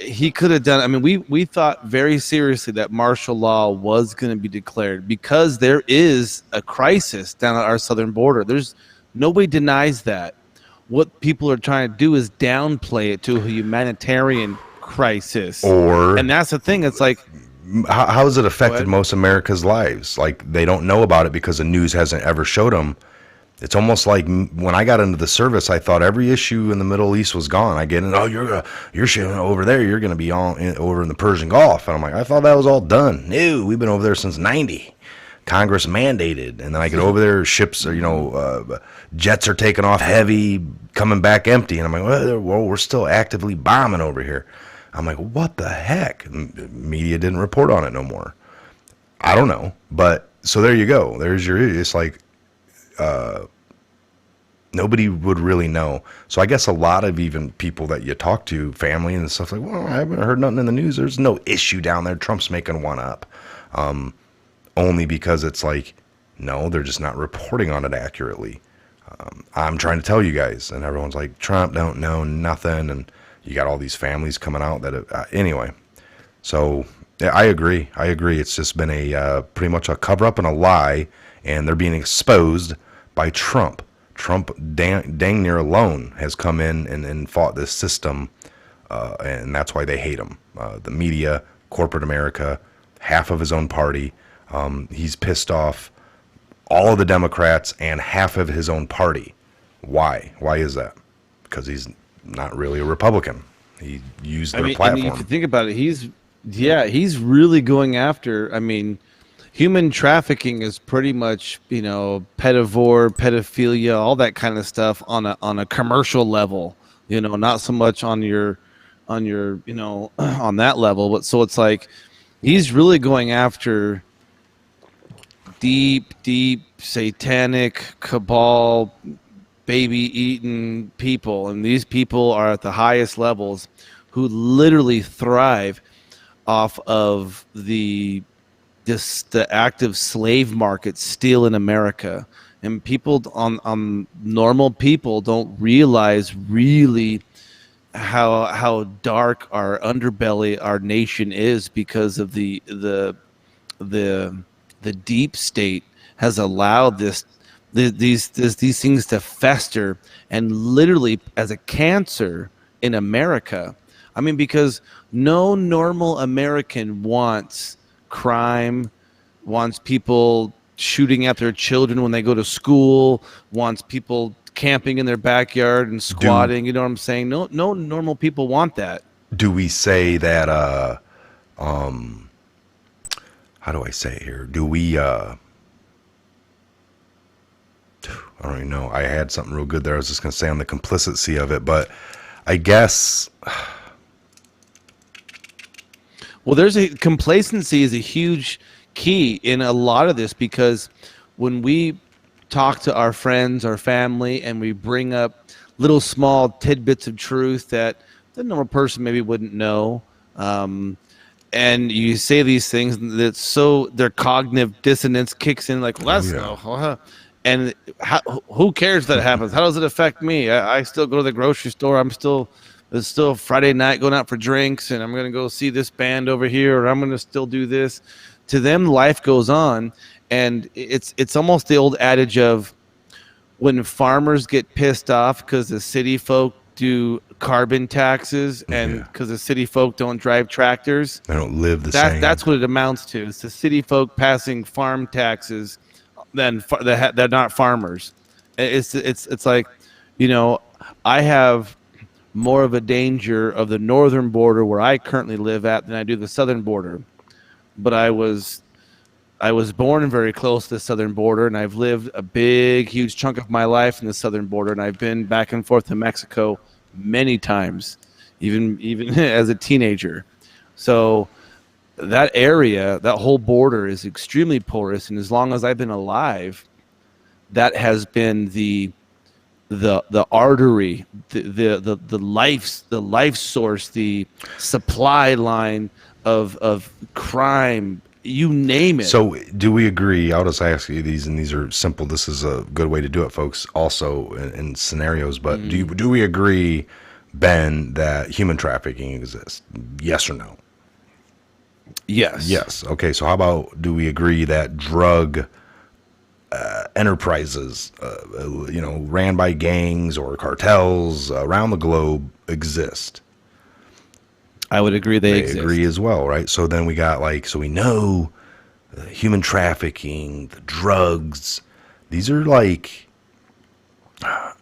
he could have done. I mean, we thought very seriously that martial law was going to be declared because there is a crisis down at our southern border. Nobody denies that. What people are trying to do is downplay it to a humanitarian crisis, and that's the thing. It's like, how has it affected most America's lives? Like, they don't know about it because the news hasn't ever showed them. It's almost like when I got into the service, I thought every issue in the Middle East was gone. I get in, oh, you're shooting over there. You're going to be over in the Persian Gulf. And I'm like, I thought that was all done. No, we've been over there since 90. Congress mandated. And then I get over there, ships are, jets are taking off heavy, coming back empty. And I'm like, well, we're still actively bombing over here. I'm like, what the heck? Media didn't report on it no more. I don't know. But so there you go. It's like, nobody would really know. So I guess a lot of even people that you talk to, family and stuff, like, well, I haven't heard nothing in the news. There's no issue down there. Trump's making one up. Only because it's like, no, they're just not reporting on it accurately. I'm trying to tell you guys, and everyone's like, Trump don't know nothing. And you got all these families coming out that, anyway. So yeah, I agree. It's just been pretty much a cover up and a lie, and they're being exposed by Trump. Trump dang near alone has come in and fought this system, and that's why they hate him. The media, corporate America, half of his own party. He's pissed off all of the Democrats and half of his own party. Why? Why is that? Because he's not really a Republican. He used their platform. If you think about it, he's really going after, I mean, human trafficking is pretty much, pedivore, pedophilia, all that kind of stuff on a commercial level, not so much on your, on that level. But so it's like, he's really going after deep satanic cabal, baby eating people. And these people are at the highest levels who literally thrive off of the active slave market still in America. And people on normal people don't realize really how dark our underbelly, our nation is, because of the deep state has allowed these things to fester and literally as a cancer in America. I mean, because no normal American wants crime, wants people shooting at their children when they go to school, wants people camping in their backyard and squatting. You know what I'm saying? No normal people want that. Do we say that how do I say it here? Do we I don't even know. I had something real good there. I was just going to say on the complicity of it, but I guess. Well, complacency is a huge key in a lot of this, because when we talk to our friends, our family, and we bring up little small tidbits of truth that the normal person maybe wouldn't know, and you say these things that their cognitive dissonance kicks in, like, well, Oh that's yeah. no, and who cares that happens? How does it affect me? I still go to the grocery store. It's still Friday night going out for drinks, and I'm going to go see this band over here, or I'm going to still do this. To them, life goes on, and it's almost the old adage of when farmers get pissed off because the city folk do carbon taxes and Yeah. because the city folk don't drive tractors. They don't live the same. That's what it amounts to. It's the city folk passing farm taxes, then they're not farmers. It's like, I have more of a danger of the northern border where I currently live at than I do the southern border. But I was born very close to the southern border, and I've lived a huge chunk of my life in the southern border, and I've been back and forth to Mexico many times, even as a teenager. So that area, that whole border is extremely porous, and as long as I've been alive, that has been the artery, the life source, the supply line of crime, you name it. So do we agree? I'll just ask you these, and these are simple. This is a good way to do it, folks, also in scenarios. But do we agree, Ben, that human trafficking exists? Yes or no? Yes. Yes. Okay, so how about, do we agree that drug enterprises, ran by gangs or cartels around the globe exist? I would agree they exist. Agree as well, right? So then we got so we know human trafficking, the drugs, these are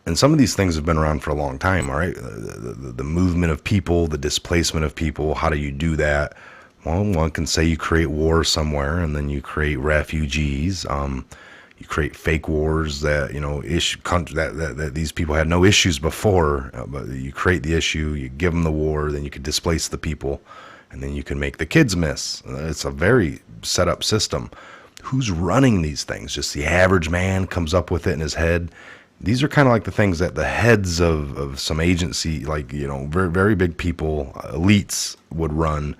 and some of these things have been around for a long time, all right? The movement of people, the displacement of people, how do you do that? Well, one can say you create war somewhere, and then you create refugees. You create fake wars that that these people had no issues before, but you create the issue, you give them the war, then you can displace the people, and then you can make the kids miss. It's a very set up system. Who's running these things? Just the average man comes up with it in his head. These are kind of like the things that the heads of some agency, very, very big people, elites would run.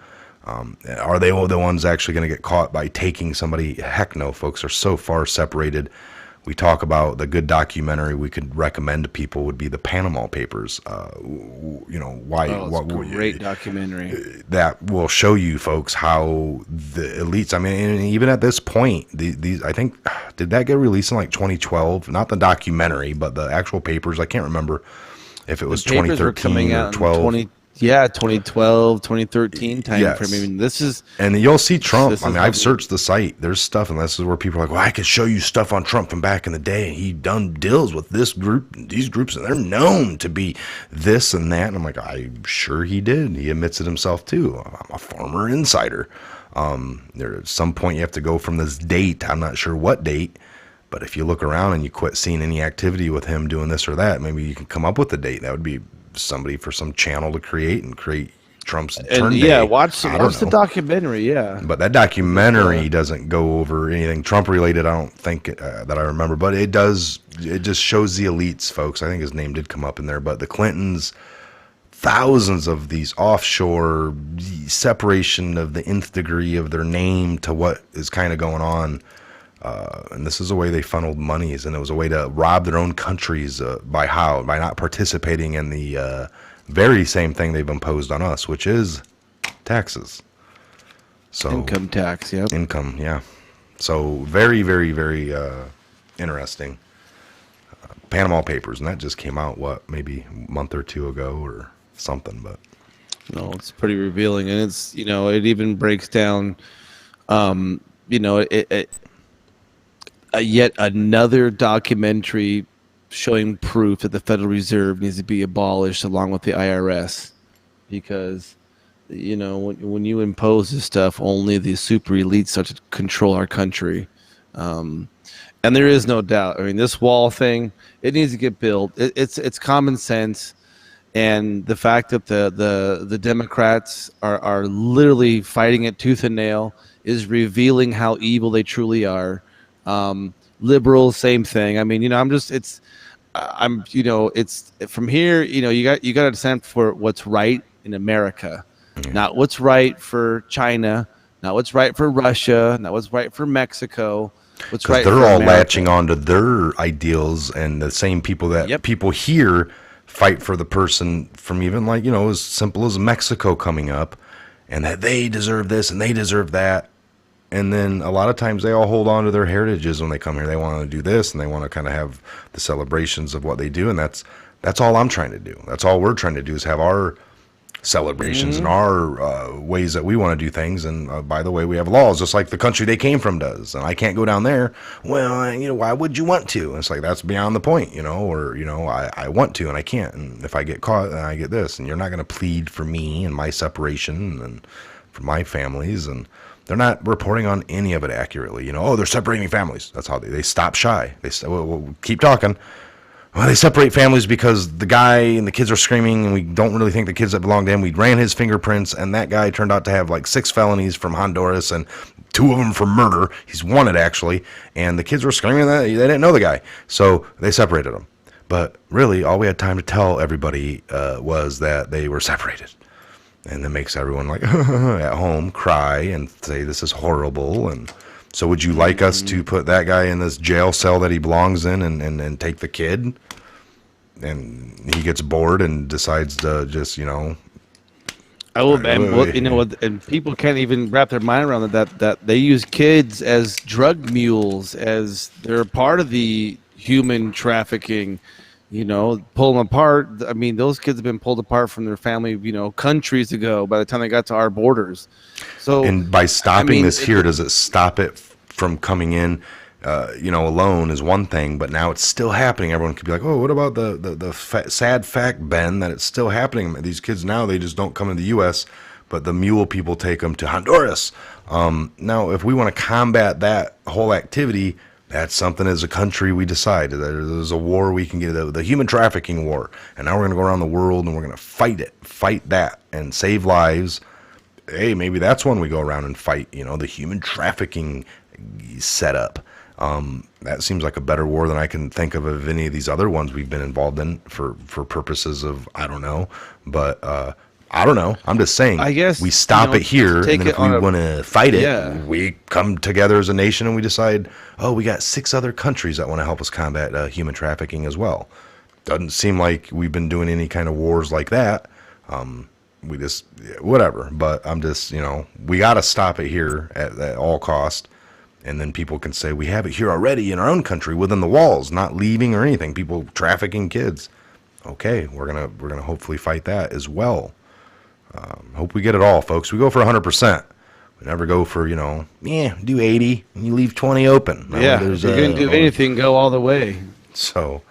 Are they the ones actually going to get caught by taking somebody? Heck no, folks are so far separated. We talk about the good documentary we could recommend to people would be the Panama Papers. Why? It's a great documentary. That will show you, folks, how the elites. I mean, even at this point, these I think, did that get released in 2012? Not the documentary, but the actual papers. I can't remember if it was 2013 or 12. 2012, 2013 time Yes. frame. I mean, this is, and you'll see Trump. I mean, I've lovely. searched the site. There's stuff, and this is where people are like, well, I could show you stuff on Trump from back in the day. He done deals with this group, and these groups, and they're known to be this and that. And I'm like, I'm sure he did. He admits it himself too. I'm a former insider. There at some point you have to go from this date. I'm not sure what date, but if you look around and you quit seeing any activity with him doing this or that, maybe you can come up with a date. That would be somebody for some channel to create Trump's turn day. Yeah, watch the documentary. Yeah, but that documentary doesn't go over anything Trump related. I don't think that I remember, but it does. It just shows the elites, folks. I think his name did come up in there, but the Clintons, thousands of these offshore, separation of the nth degree of their name to what is kind of going on. And this is a way they funneled monies, and it was a way to rob their own countries by not participating in the very same thing they've imposed on us, which is taxes. So income tax, yep. Income, yeah. So very, very, very interesting. Panama Papers, and that just came out, maybe a month or two ago or something, but no, it's pretty revealing, and it's it even breaks down, yet another documentary showing proof that the Federal Reserve needs to be abolished along with the IRS, because when you impose this stuff, only the super elite start to control our country, And there is no doubt. I mean, this wall thing, it needs to get built. It's common sense, and the fact that the Democrats are literally fighting it tooth and nail is revealing how evil they truly are. Liberals, same thing. I mean, it's from here. You got to stand for what's right in America, not what's right for China, not what's right for Russia, not what's right for Mexico. What's Because right they're for all America. latching on to their ideals, and the same people that Yep. people here fight for the person from, even like, as simple as Mexico coming up, and that they deserve this and they deserve that. And then a lot of times they all hold on to their heritages when they come here. They want to do this and they want to kind of have the celebrations of what they do. And that's all I'm trying to do. That's all we're trying to do, is have our celebrations and our ways that we want to do things. And by the way, we have laws just like the country they came from does. And I can't go down there. Well, why would you want to? And it's like, that's beyond the point, or, I want to and I can't. And if I get caught, then I get this. And you're not going to plead for me and my separation and for my families. And they're not reporting on any of it accurately. They're separating families. That's how they stop shy. They say, well, keep talking. Well, they separate families because the guy and the kids are screaming, and we don't really think the kids that belong to him. We ran his fingerprints, and that guy turned out to have like 6 felonies from Honduras, and 2 of them for murder. He's wanted, actually. And the kids were screaming that they didn't know the guy. So they separated them. But really, all we had time to tell everybody was that they were separated. And that makes everyone like at home cry and say this is horrible. And so would you like us to put that guy in this jail cell that he belongs in and take the kid? And he gets bored and decides to just, I will, and people can't even wrap their mind around that they use kids as drug mules, as they're part of the human trafficking. Pull them apart. I mean, those kids have been pulled apart from their family, countries ago by the time they got to our borders. So, and by stopping this here, does it stop it from coming in? Alone is one thing, but now it's still happening. Everyone could be like, "Oh, what about the sad fact, Ben, that it's still happening? These kids now, they just don't come in the U.S., but the mule people take them to Honduras." Now, if we want to combat that whole activity, that's something as a country we decide. There's a war we can get, the human trafficking war, and now we're going to go around the world and we're going to fight that, and save lives. Hey, maybe that's when we go around and fight, the human trafficking setup. That seems like a better war than I can think of any of these other ones we've been involved in for purposes of, I don't know. But I don't know. I'm just saying, I guess we stop it here, and then if we want to fight it, we come together as a nation and we decide, oh, we got 6 other countries that want to help us combat human trafficking as well. Doesn't seem like we've been doing any kind of wars like that. We just, whatever. But I'm just, we got to stop it here at all cost. And then people can say, we have it here already in our own country, within the walls, not leaving or anything. People trafficking kids. Okay, we're gonna hopefully fight that as well. Hope we get it all, folks. We go for 100%. We never go for, do 80 and you leave 20 open. Yeah, if you're going to do anything, go all the way. So,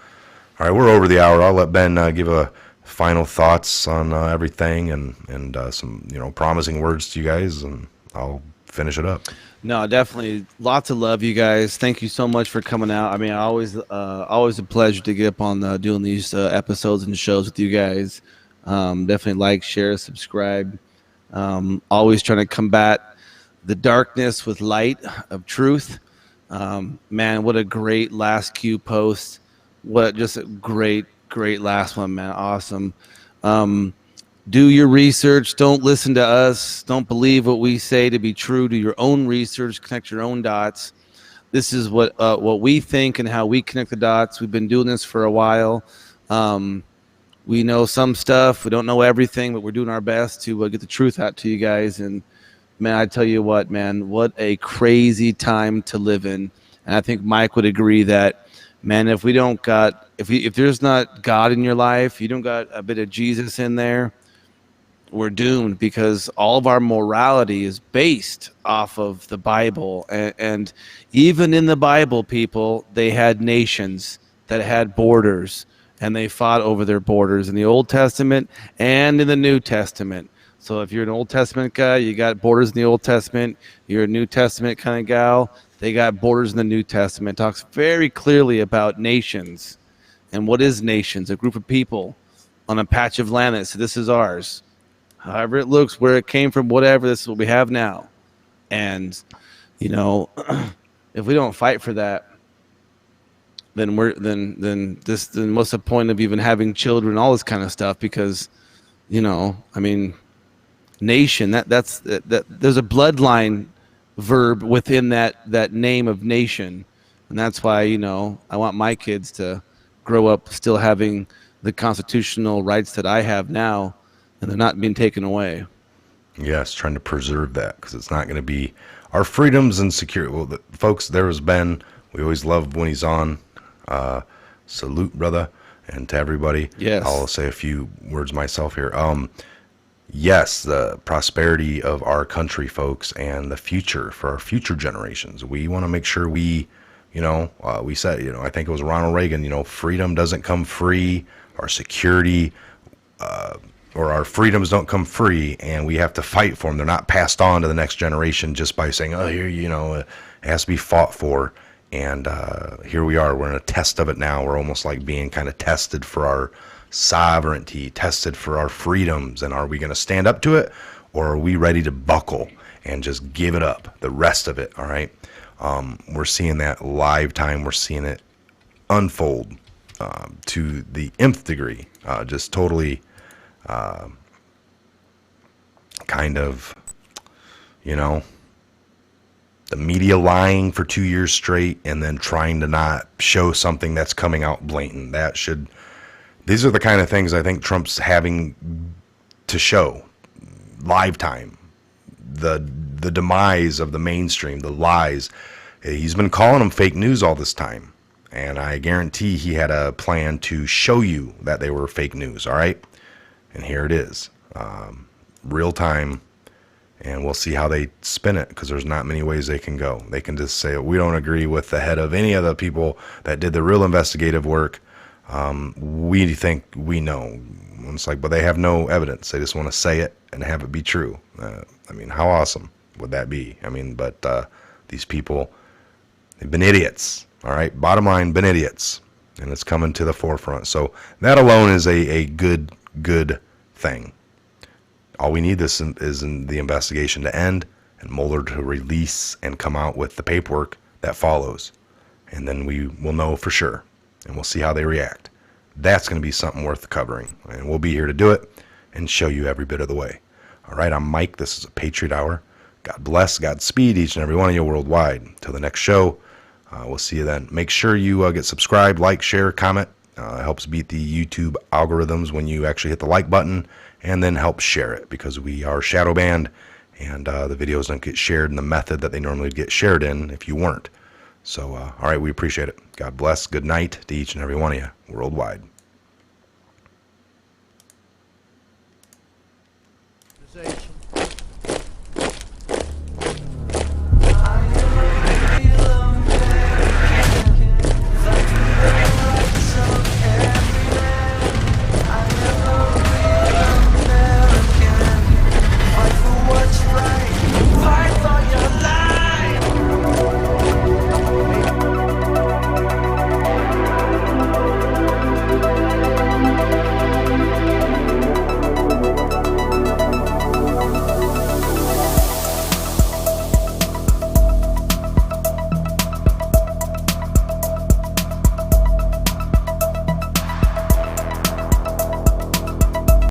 all right, we're over the hour. I'll let Ben give a final thoughts on everything and some, promising words to you guys, and I'll finish it up. No, definitely. Lots of love, you guys. Thank you so much for coming out. I mean, always a pleasure to get up on doing these episodes and shows with you guys. Definitely like, share, subscribe. Always trying to combat the darkness with light of truth. Man, what a great last Q post. What just a great last one, man. Awesome. Do your research. Don't listen to us. Don't believe what we say to be true. Do your own research. Connect your own dots. This is what we think and how we connect the dots. We've been doing this for a while. We know some stuff. We don't know everything, but we're doing our best to get the truth out to you guys. And man, I tell you what, man, what a crazy time to live in. And I think Mike would agree that, man, if there's not God in your life, you don't got a bit of Jesus in there, we're doomed, because all of our morality is based off of the Bible. And even in the Bible, people, they had nations that had borders, and they fought over their borders in the Old Testament and in the New Testament. So if you're an Old Testament guy, you got borders in the Old Testament. You're a New Testament kind of gal, They got borders in the New Testament. It talks very clearly about nations. And what is nations? A group of people on a patch of land that says this is ours. However it looks, where it came from, whatever, this is what we have now. And, you know, if we don't fight for that, then what's the point of even having children, all this kind of stuff? Because, you know, I mean, nation, that's there's a bloodline verb within that name of nation. And that's why, you know, I want my kids to grow up still having the constitutional rights that I have now, and they're not being taken away. Yes, trying to preserve that, because it's not going to be our freedoms and security. Well, folks, there has been, we always love when he's on. Salute, brother, and to everybody. Yes. I'll say a few words myself here. Yes, the prosperity of our country, folks, and the future for our future generations. We want to make sure we, you know, we said, you know, I think it was Ronald Reagan, you know, freedom doesn't come free, our security, or our freedoms don't come free, and we have to fight for them. They're not passed on to the next generation just by saying, oh, here, you know, it has to be fought for. And here we are. We're in a test of it now. We're almost like being kind of tested for our sovereignty, tested for our freedoms. And are we going to stand up to it, or are we ready to buckle and just give it up, the rest of it? All right. We're seeing that live time. We're seeing it unfold to the nth degree. Just totally kind of, you know, the media lying for 2 years straight and then trying to not show something that's coming out blatant. These are the kind of things I think Trump's having to show live time. The demise of the mainstream, the lies. He's been calling them fake news all this time. And I guarantee he had a plan to show you that they were fake news, all right? And here it is. Real time. And we'll see how they spin it, because there's not many ways they can go. They can just say, we don't agree with the head of any of the people that did the real investigative work. We think we know. And it's like, but they have no evidence. They just want to say it and have it be true. I mean, how awesome would that be? I mean, but these people, they've been idiots. All right. Bottom line, been idiots. And it's coming to the forefront. So that alone is a good thing. All we need is in the investigation to end and Mueller to release and come out with the paperwork that follows. And then we will know for sure. And we'll see how they react. That's going to be something worth covering. And we'll be here to do it and show you every bit of the way. All right, I'm Mike. This is a Patriot Hour. God bless, Godspeed each and every one of you worldwide. Until the next show, we'll see you then. Make sure you get subscribed, like, share, comment. It helps beat the YouTube algorithms when you actually hit the like button, and then help share it, because we are shadow banned and the videos don't get shared in the method that they normally get shared in if you weren't. So, all right, we appreciate it. God bless. Good night to each and every one of you worldwide.